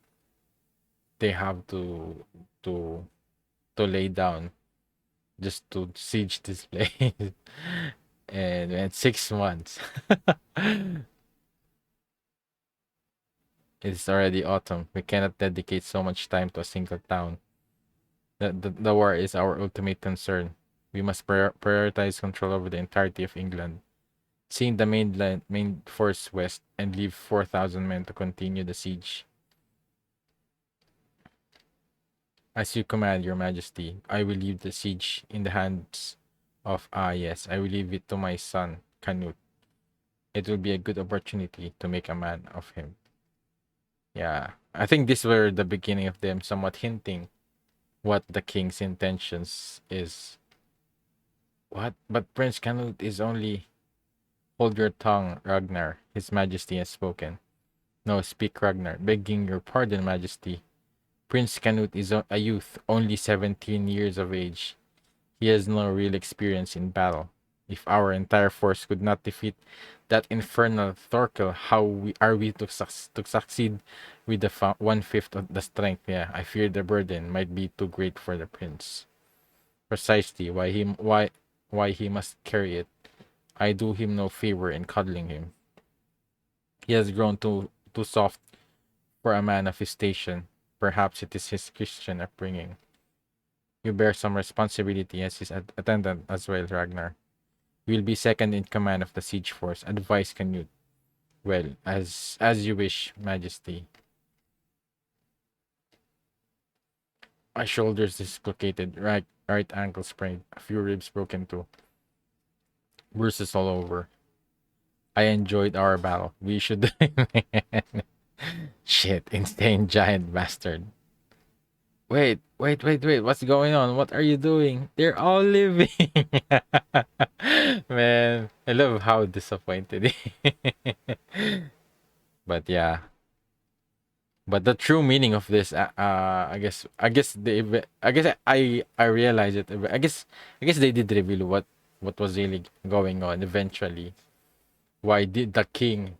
they have to lay down just to siege this place. And 6 months. It's already autumn. We cannot dedicate so much time to a single town. The war is our ultimate concern. We must prioritize control over the entirety of England. Seeing the main force west and leave 4,000 men to continue the siege. As you command, Your Majesty, I will leave the siege in the hands of yes, I will leave it to my son, Canute. It will be a good opportunity to make a man of him. Yeah, I think these were the beginning of them somewhat hinting what the king's intentions is. What? But Prince Canute is only... Hold your tongue, Ragnar. His Majesty has spoken. No, speak, Ragnar. Begging your pardon, Majesty. Prince Canute is a youth, only 17 years of age. He has no real experience in battle. If our entire force could not defeat that infernal Thorkel, are we to succeed with the 1/5 of the strength? Yeah, I fear the burden might be too great for the prince. Precisely why he must carry it. I do him no favor in cuddling him. He has grown too soft for a man of his station. Perhaps it is his Christian upbringing. You bear some responsibility as his attendant as well, Ragnar. You will be second in command of the siege force. Advise Canute. Well, as you wish, Majesty. My shoulders dislocated, right ankle sprained, a few ribs broken too. Bruises all over. I enjoyed our battle. We should. Shit, insane giant bastard. Wait. What's going on? What are you doing? They're all living. Man, I love how disappointed. But yeah. But the true meaning of this, I realize it. I guess they did reveal what was really going on eventually. Why did the king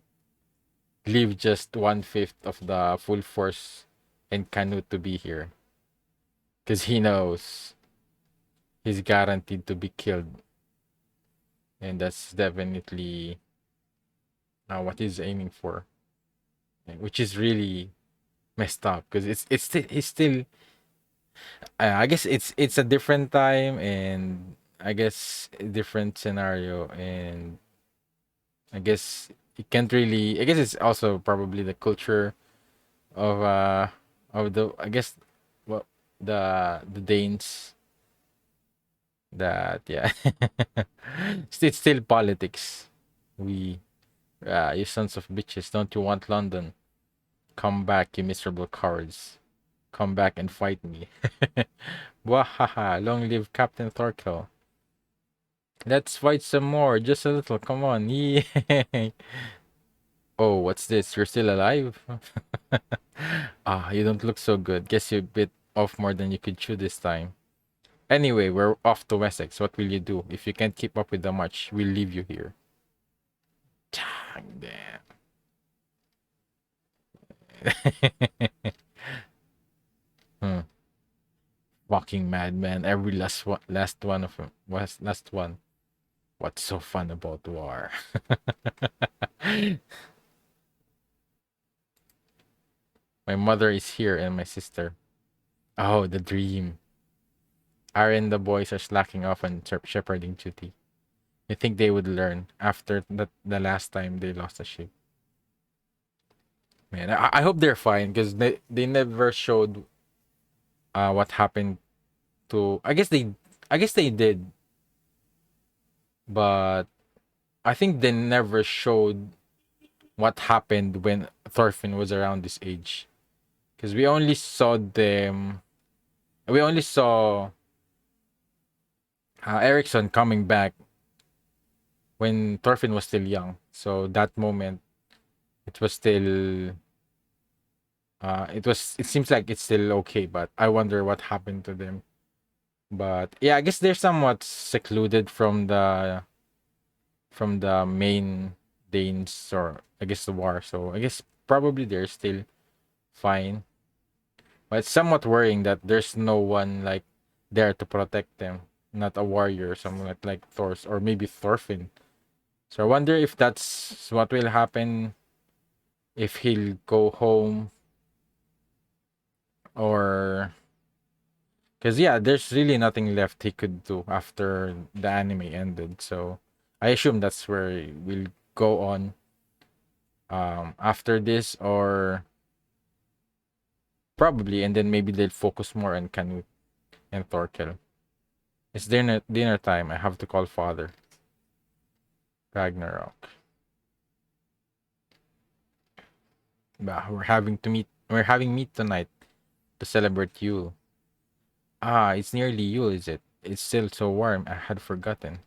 leave just 1/5 of the full force and Canute to be here? Because he knows he's guaranteed to be killed, and that's definitely what he's aiming for, which is really messed up. Because it's still I guess it's a different time, and I guess a different scenario, and I guess you can't really. I guess it's also probably the culture of the I guess well the Danes that yeah it's still politics. We you sons of bitches, don't you want London? Come back, you miserable cowards. Come back and fight me. Wahaha, long live Captain Thorkel. Let's fight some more, just a little, come on. Yay. Oh, what's this? You're still alive? Ah, you don't look so good. Guess you bit off more than you could chew this time. Anyway, we're off to Wessex. What will you do? If you can't keep up with the march, we'll leave you here. Dang, damn. Hmm. Walking madman. Every last one of them. Was last one. What's so fun about war? My mother is here and my sister. Oh, the dream. Aaron and the boys are slacking off on shepherding duty. You think they would learn after the last time they lost a sheep? Man, I hope they're fine because they never showed what happened to. I guess they did, but I think they never showed what happened when Thorfinn was around this age. Because we only saw them. We only saw Ericsson coming back when Thorfinn was still young. So that moment, it was still. It seems like it's still okay, but I wonder what happened to them. But yeah, I guess they're somewhat secluded from the main Danes, or I guess the war. So I guess probably they're still fine. But it's somewhat worrying that there's no one like there to protect them. Not a warrior or something like Thor's, or maybe Thorfinn. So I wonder if that's what will happen, if he'll go home, or because yeah, there's really nothing left he could do after the anime ended. So I assume that's where we'll go on after this, or probably, and then maybe they'll focus more on Canute and Thorkel. It's dinner time. I have to call father. Ragnarok. Bah, we're having meat tonight to celebrate Yule. Ah, it's nearly Yule, is it? It's still so warm, I had forgotten.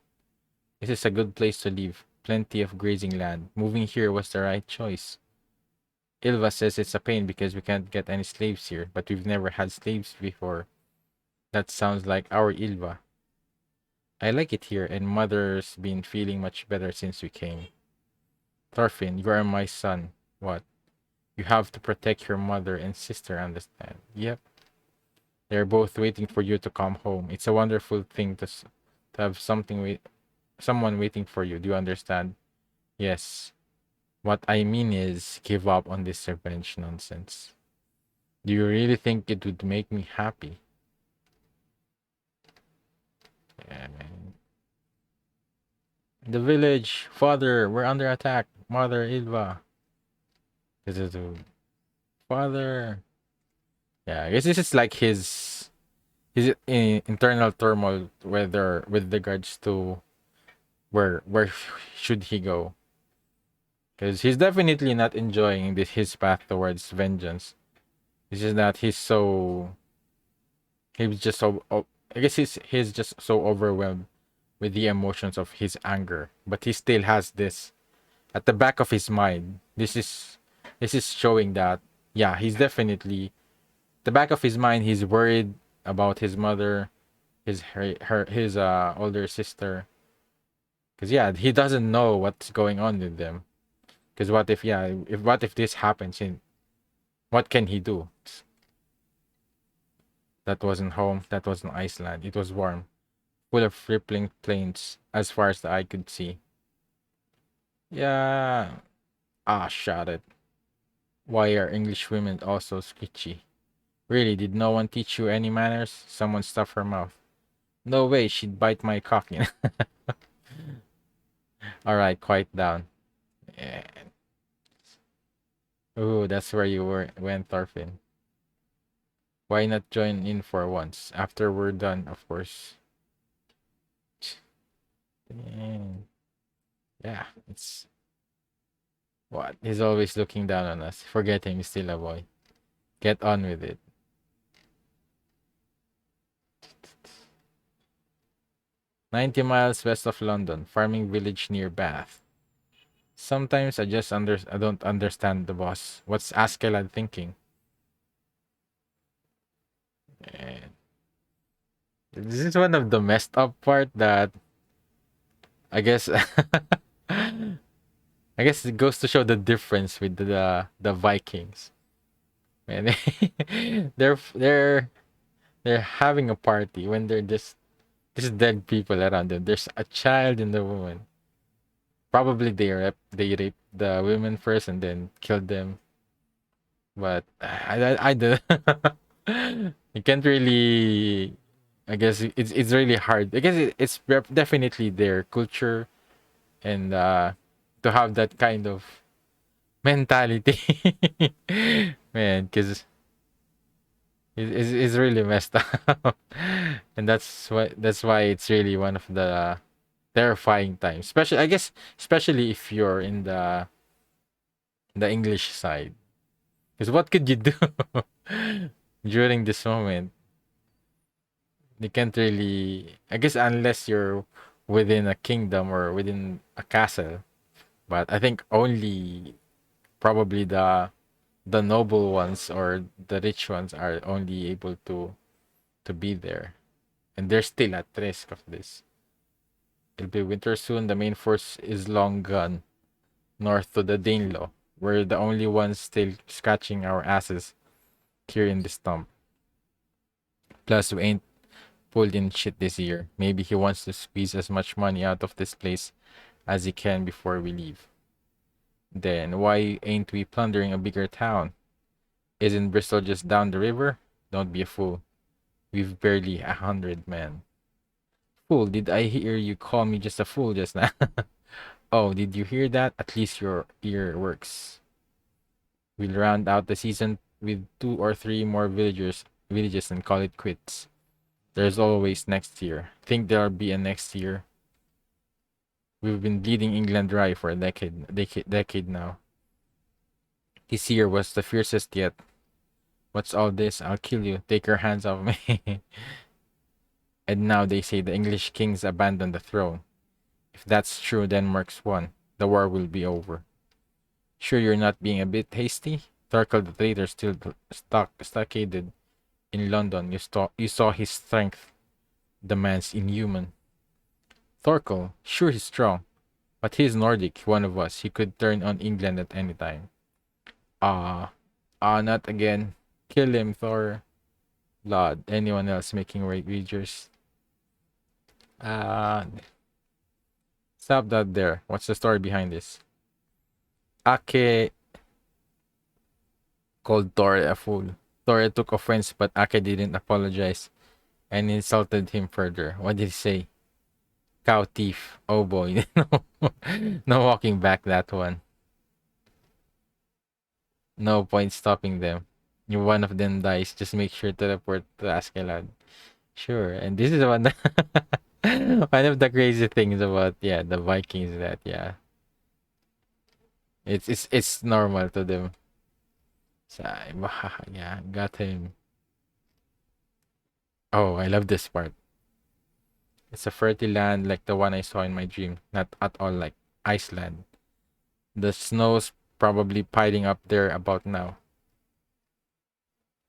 This is a good place to live. Plenty of grazing land. Moving here was the right choice. Ilva says it's a pain because we can't get any slaves here, but we've never had slaves before. That sounds like our Ilva. I like it here, and mother's been feeling much better since we came. Thorfinn, you are my son. What? You have to protect your mother and sister, understand? Yep. They're both waiting for you to come home. It's a wonderful thing to have someone waiting for you. Do you understand? Yes. What I mean is, give up on this revenge nonsense. Do you really think it would make me happy? Yeah, man. The village, father, we're under attack. Mother Ilva. Father. Yeah, I guess this is like his internal turmoil, whether with regards to where should he go, because he's definitely not enjoying his path towards vengeance. It's just that he's just so I guess he's just so overwhelmed with the emotions of his anger, but he still has this at the back of his mind. This is showing that, yeah, he's definitely the back of his mind. He's worried about his mother, his older sister, because yeah, he doesn't know what's going on with them. Because what if, yeah, if what if this happens? In what can he do? That wasn't home. That wasn't Iceland. It was warm, full of rippling plains as far as the eye could see. Yeah. Ah, shot it. Why are English women also sketchy? Really, did no one teach you any manners? Someone stuffed her mouth. No way, she'd bite my cock. All right, quiet down. Yeah. Ooh, that's where you went, Thorfinn. Why not join in for once? After we're done, of course. Dang. Yeah, it's what? He's always looking down on us, forgetting he's still a boy. Get on with it. 90 miles west of London, farming village near Bath. Sometimes I don't understand the boss. What's Askeladd thinking? And this is one of the messed up part that I guess I guess it goes to show the difference with the Vikings. Man, they're having a party when they're just dead people around them. There's a child and a woman. Probably they raped the women first and then killed them. But I do. You can't really. I guess it's really hard. I guess it's definitely their culture, and to have that kind of mentality, man, because it's really messed up, and that's why it's really one of the terrifying times. Especially, I guess, especially if you're in the English side, because what could you do during this moment? You can't really, I guess, unless you're within a kingdom or within a castle. But I think only probably the noble ones or the rich ones are only able to be there, and they're still at risk of this. It'll be winter soon. The main force is long gone north to the Danelaw. We're the only ones still scratching our asses here in this stump. Plus, we ain't pulled in shit this year. Maybe he wants to squeeze as much money out of this place as he can before we leave. Then why ain't we plundering a bigger town? Isn't Bristol just down the river? Don't be a fool. We've barely 100 men. Fool, did I hear you call me just a fool just now? Oh, did you hear that? At least your ear works. We'll round out the season with 2 or 3 more villages and call it quits. There's always next year. Think there'll be a next year. We've been bleeding England dry for a decade now. This year was the fiercest yet. What's all this? I'll kill you. Take your hands off me. And now they say the English kings abandoned the throne. If that's true, Denmark's won. The war will be over. Sure you're not being a bit hasty? Thorkel the traitor still stockaded in London. You saw his strength. The man's inhuman. Thorkel, sure he's strong, but he's Nordic, one of us. He could turn on England at any time. Not again. Kill him, Thor. Lord, anyone else making wagers? Uh, Stop that there. What's the story behind this? Ake called Tore a fool. Tore took offense, but Ake didn't apologize and insulted him further. What did he say? cow thief. Oh boy, no walking back that one. No point stopping them. If one of them dies, just make sure to report to Askeladd. Sure, and this is one one of the crazy things about the Vikings that it's normal to them. So yeah, got him. Oh, I love this part. It's a fertile land like the one I saw in my dream, not at all like Iceland. The snow's probably piling up there about now.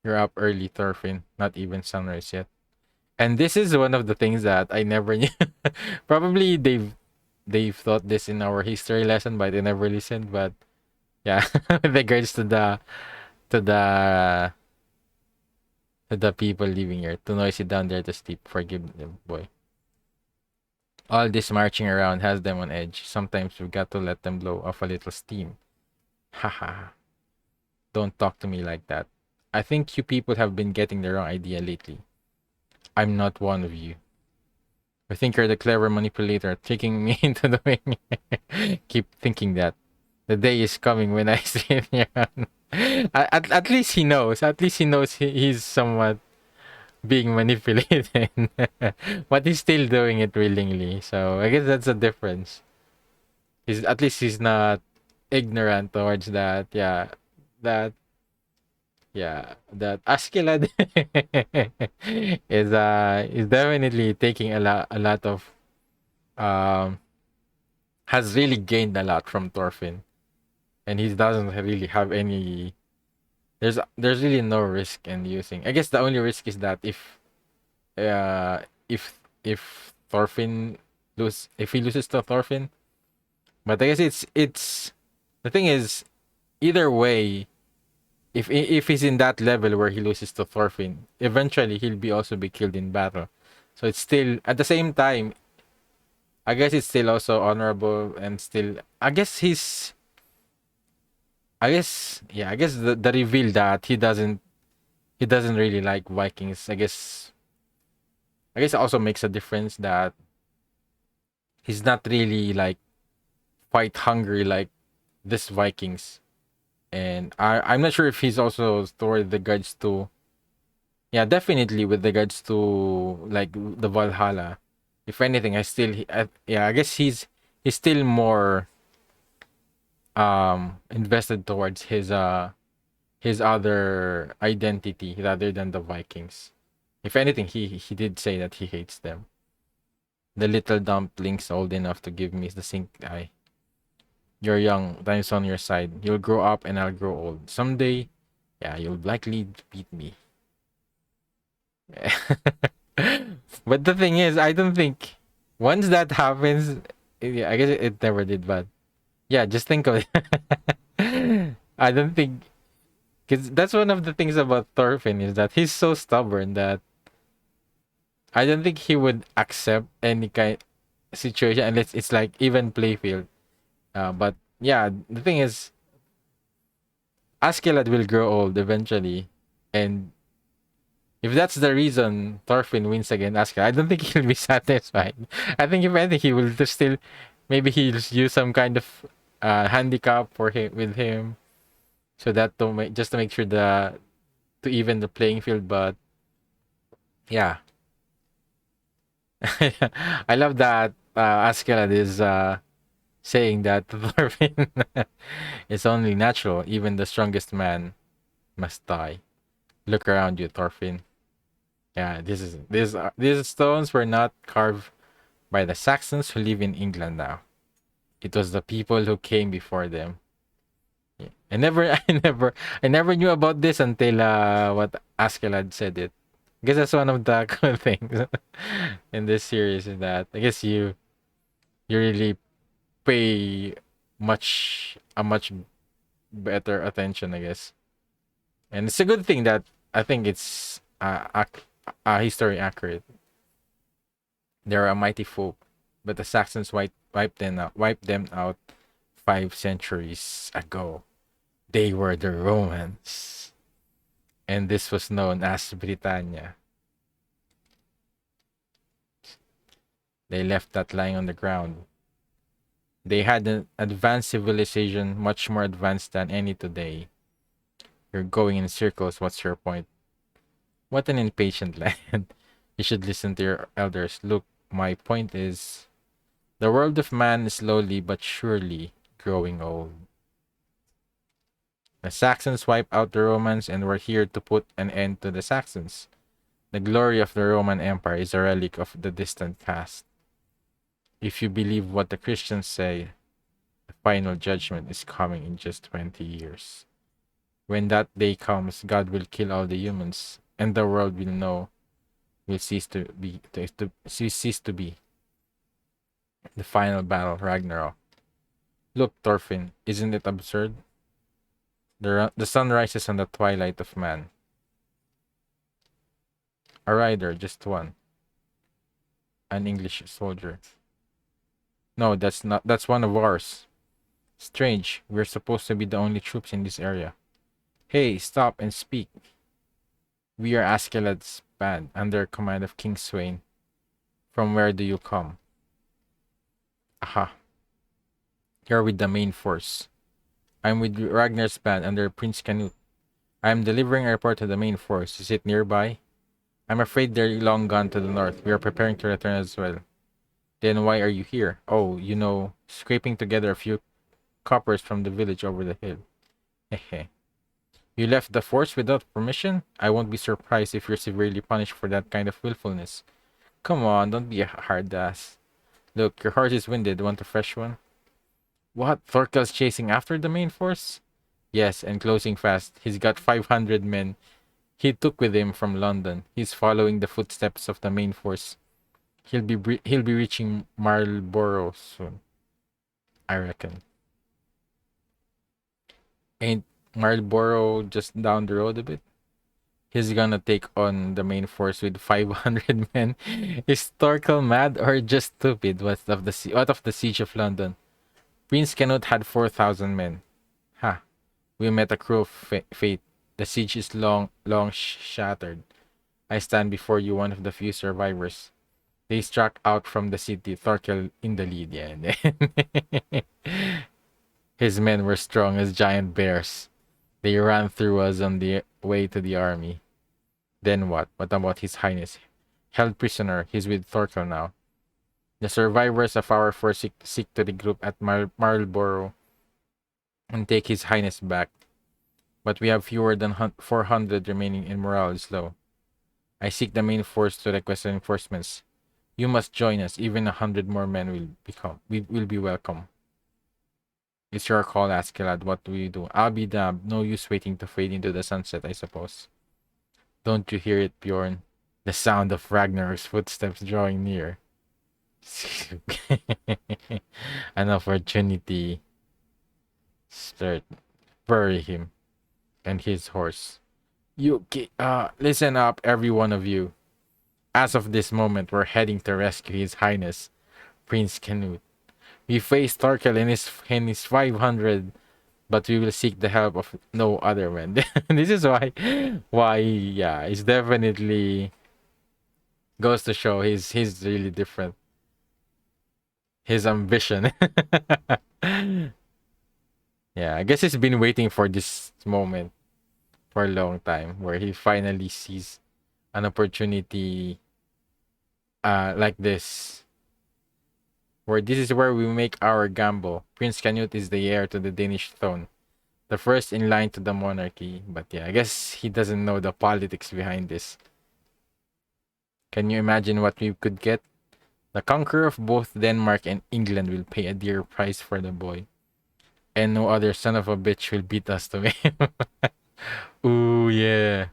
You're up early, Thorfinn. Not even sunrise yet. And this is one of the things that I never knew. Probably they've taught this in our history lesson, but I never listened. But yeah, with regards to the to the people living here, too noisy down there to sleep. Forgive them, boy. All this marching around has them on edge. Sometimes we've got to let them blow off a little steam. Haha. Don't talk to me like that. I think you people have been getting the wrong idea lately. I'm not one of you. I think you're the clever manipulator, taking me into the wing. Keep thinking that. The day is coming when I sit here. At least he knows. At least he knows he's somewhat being manipulated. But he's still doing it willingly. So I guess that's a difference. At least he's not ignorant towards that. That that Askeladd is definitely taking a lot of um has really gained a lot from Thorfinn, and he doesn't really have any. There's really no risk in using. I guess the only risk is that uh if Thorfinn if he loses to Thorfinn, but I guess it's the thing is either way. If he's in that level where he loses to Thorfinn, eventually he'll also be killed in battle. So it's still at the same time. I guess it's still also honorable and still. I guess the reveal that he doesn't really like Vikings. I guess it also makes a difference that he's not really like fight hungry like this Vikings. And I'm not sure if he's also toward regards to definitely with regards to like the Valhalla. If anything, I guess he's still more invested towards his other identity rather than the Vikings. If anything, he did say that he hates them. The little dumplings old enough to give me the sink eye. You're young, time's on your side. You'll grow up and I'll grow old. Someday, you'll likely beat me. But the thing is, I don't think once that happens, I guess it never did, but just think of it. I don't think, because that's one of the things about Thorfinn is that he's so stubborn that I don't think he would accept any kind situation unless it's like even playfield. But the thing is, Askeladd will grow old eventually, and if that's the reason Thorfinn wins against Askeladd, I don't think he'll be satisfied. I think if anything, he will just still maybe he'll use some kind of handicap for him with him, so that just to make sure to even the playing field. But yeah, I love that Askeladd is saying that Thorfinn is only natural. Even the strongest man must die. Look around you, Thorfinn. Yeah, these stones were not carved by the Saxons who live in England now. It was the people who came before them. Yeah. I never knew about this until what Askeladd said it. I guess that's one of the cool things in this series is that I guess you really pay a much better attention, I guess. And it's a good thing that I think it's history accurate. They are a mighty folk, but the Saxons wiped them out 5 centuries ago. They were the Romans, and this was known as Britannia. They left that lying on the ground. They had an advanced civilization, much more advanced than any today. You're going in circles. What's your point? What an impatient land. You should listen to your elders. Look, my point is the world of man is slowly but surely growing old. The Saxons wiped out the Romans and were here to put an end to the Saxons. The glory of the Roman Empire is a relic of the distant past. If you believe what the Christians say, the final judgment is coming in just 20 years. When that day comes, God will kill all the humans, and the world will cease to be. The final battle, Ragnarok. Look, Thorfinn, isn't it absurd? The sun rises on the twilight of man. A rider, just one. An English soldier. No, that's one of ours. Strange, we're supposed to be the only troops in this area. Hey, stop and speak. We are Askeladd's band, under command of King Sweyn. From where do you come? Aha. You're with the main force. I'm with Ragnar's band under Prince Canute. I am delivering a report to the main force. Is it nearby? I'm afraid they're long gone to the north. We are preparing to return as well. Then why are you here? Oh, scraping together a few coppers from the village over the hill. Hehe. You left the force without permission? I won't be surprised if you're severely punished for that kind of willfulness. Come on, don't be a hard ass. Look, your horse is winded. Want a fresh one? What? Thorkel's chasing after the main force? Yes, and closing fast. He's got 500 men he took with him from London. He's following the footsteps of the main force. He'll be reaching Marlborough soon, I reckon. Ain't Marlborough just down the road a bit? He's gonna take on the main force with 500 men. Is Thorkel mad or just stupid? What of the siege of London? Prince Canute had 4,000 men. Ha! We met a crew of fate. The siege is long shattered. I stand before you, one of the few survivors. They struck out from the city, Thorkel in the lead. Yeah. His men were strong as giant bears. They ran through us on the way to the army. Then what? What about His Highness? Held prisoner. He's with Thorkel now. The survivors of our force seek to regroup at Marlborough and take His Highness back. But we have fewer than 400 remaining and morale is low. I seek the main force to request reinforcements. You must join us. Even 100 more men will be welcome. It's your call, Askeladd. What do we do? I'll be damned. No use waiting to fade into the sunset, I suppose. Don't you hear it, Bjorn? The sound of Ragnar's footsteps drawing near. An opportunity. Start. Bury him and his horse. Listen up, every one of you. As of this moment, we're heading to rescue His Highness, Prince Canute. We face Thorkel and his 500, but we will seek the help of no other men. This is why, yeah, it's definitely goes to show he's really different. His ambition. Yeah, I guess he's been waiting for this moment for a long time, where he finally sees an opportunity like this. Where this is where we make our gamble. Prince Canute is the heir to the Danish throne, the first in line to the monarchy. But yeah, I guess he doesn't know the politics behind this. Can you imagine what we could get? The conqueror of both Denmark and England will pay a dear price for the boy. And no other son of a bitch will beat us to him. Ooh, yeah.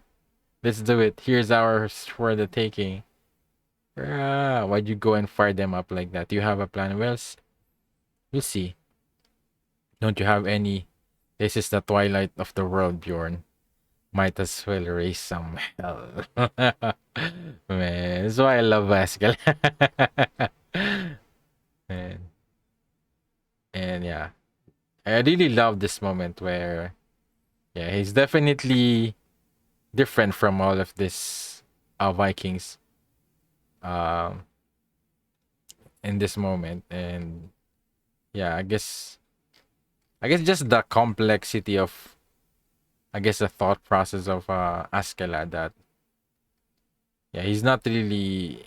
Let's do it. Here's ours for the taking. Why'd you go and fire them up like that? Do you have a plan? Well, we'll see. Don't you have any? This is the twilight of the world, Bjorn. Might as well raise some hell. Man, that's why I love Pascal. Man. And yeah, I really love this moment where, yeah, he's definitely different from all of this Vikings. Um, in this moment. And yeah, I guess just the complexity of, I guess, the thought process of Askeladd, that yeah, he's not really,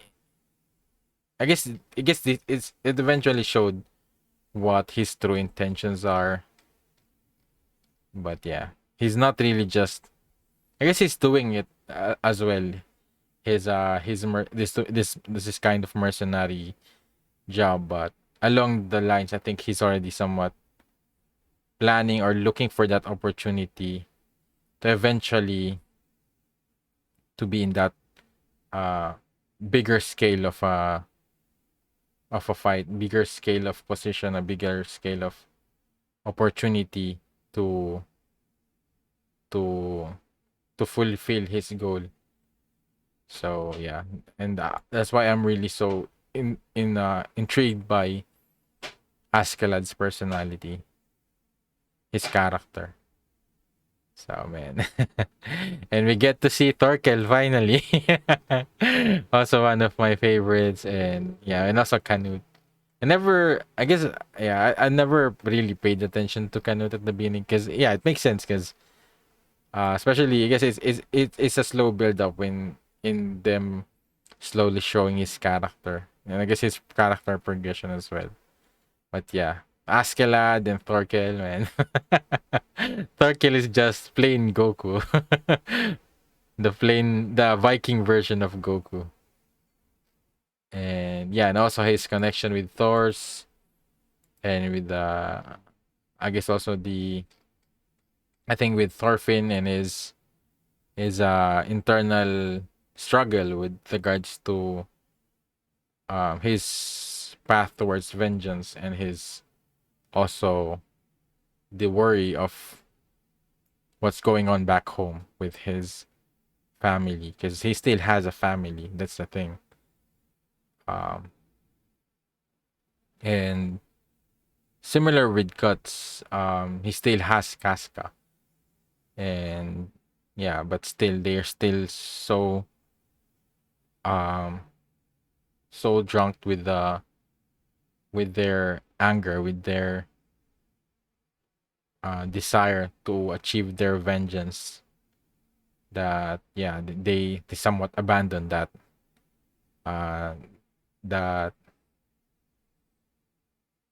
I guess it eventually showed what his true intentions are. But yeah, he's not really just, I guess he's doing it as well. This is kind of mercenary job, but along the lines, I think he's already somewhat planning or looking for that opportunity to eventually to be in that uh bigger scale of a fight, bigger scale of position, a bigger scale of opportunity to to to fulfill his goal. So yeah, and that's why I'm really so intrigued by Askeladd's personality, his character. So man, and we get to see Torkel finally. Also one of my favorites, and yeah, and also Canute. I never, I guess, yeah, I never really paid attention to Canute at the beginning because yeah, it makes sense because especially I guess it's a slow build up when in them slowly showing his character, and I guess his character progression as well. But yeah, Askeladd and Thorkel, man. Thorkel is just plain Goku. The Viking version of Goku. And yeah, and also his connection with Thor's, and with I guess also the, I think with Thorfinn and his internal struggle with regards to his path towards vengeance, and his also the worry of what's going on back home with his family, because he still has a family. That's the thing. Um, and similar with Guts, he still has Casca, and yeah, but still they're still um so drunk with their anger, with their desire to achieve their vengeance, that yeah, they somewhat abandon uh that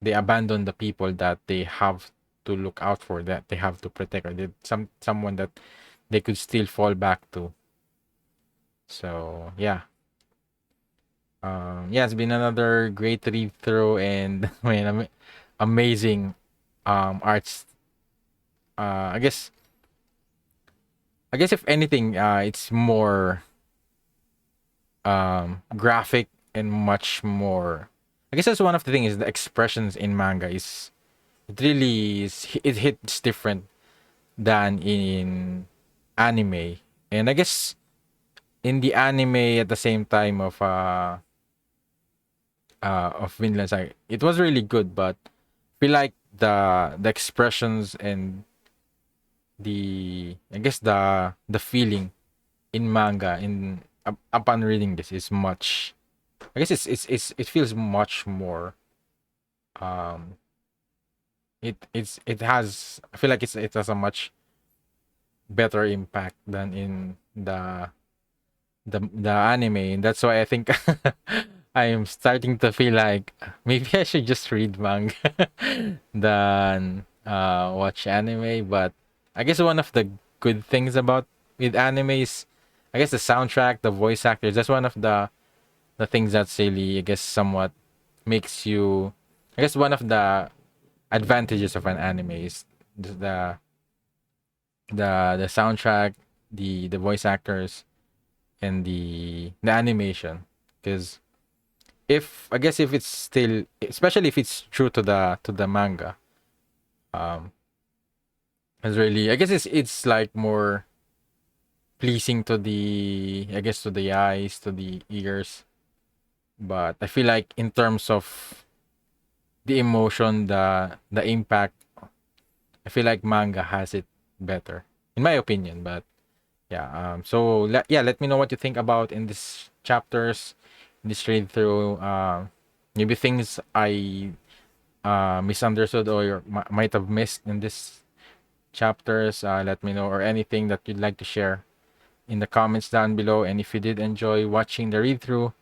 they abandon the people that they have to look out for, that they have to protect, or someone that they could still fall back to. So yeah, yeah, it's been another great read through, and man, amazing arts. I guess if anything, it's more graphic and much more. I guess that's one of the things, is the expressions in manga is, it hits different than in anime. And I guess in the anime, at the same time of Vinland Saga, it was really good, but I feel like the expressions and the, I guess, the feeling in manga, upon reading this, is much, I guess it feels much more um it has, I feel like it has a much better impact than in the anime. And that's why I think I'm starting to feel like maybe I should just read manga than watch anime. But I guess one of the good things about with anime is, I guess, the soundtrack, the voice actors. That's one of the things that's really, I guess, somewhat makes you, I guess one of the advantages of an anime is the soundtrack, the voice actors, and the animation. Because if, I guess, if it's still, especially if it's true to the manga, um it's really, I guess, it's like more pleasing to the, I guess, to the eyes, to the ears. But I feel like in terms of the emotion, the impact, I feel like manga has it better, in my opinion. But yeah, so yeah, let me know what you think about in this chapters, this read through. Maybe things I misunderstood or might have missed in this chapters, let me know, or anything that you'd like to share in the comments down below. And if you did enjoy watching the read through,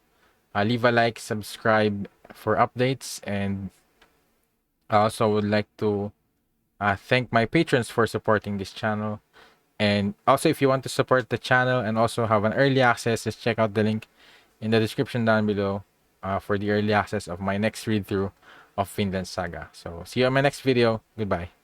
leave a like, subscribe for updates, and I also would like to thank my patrons for supporting this channel. And also, if you want to support the channel and also have an early access, just check out the link in the description down below for the early access of my next read through of Vinland Saga. So see you on my next video. Goodbye.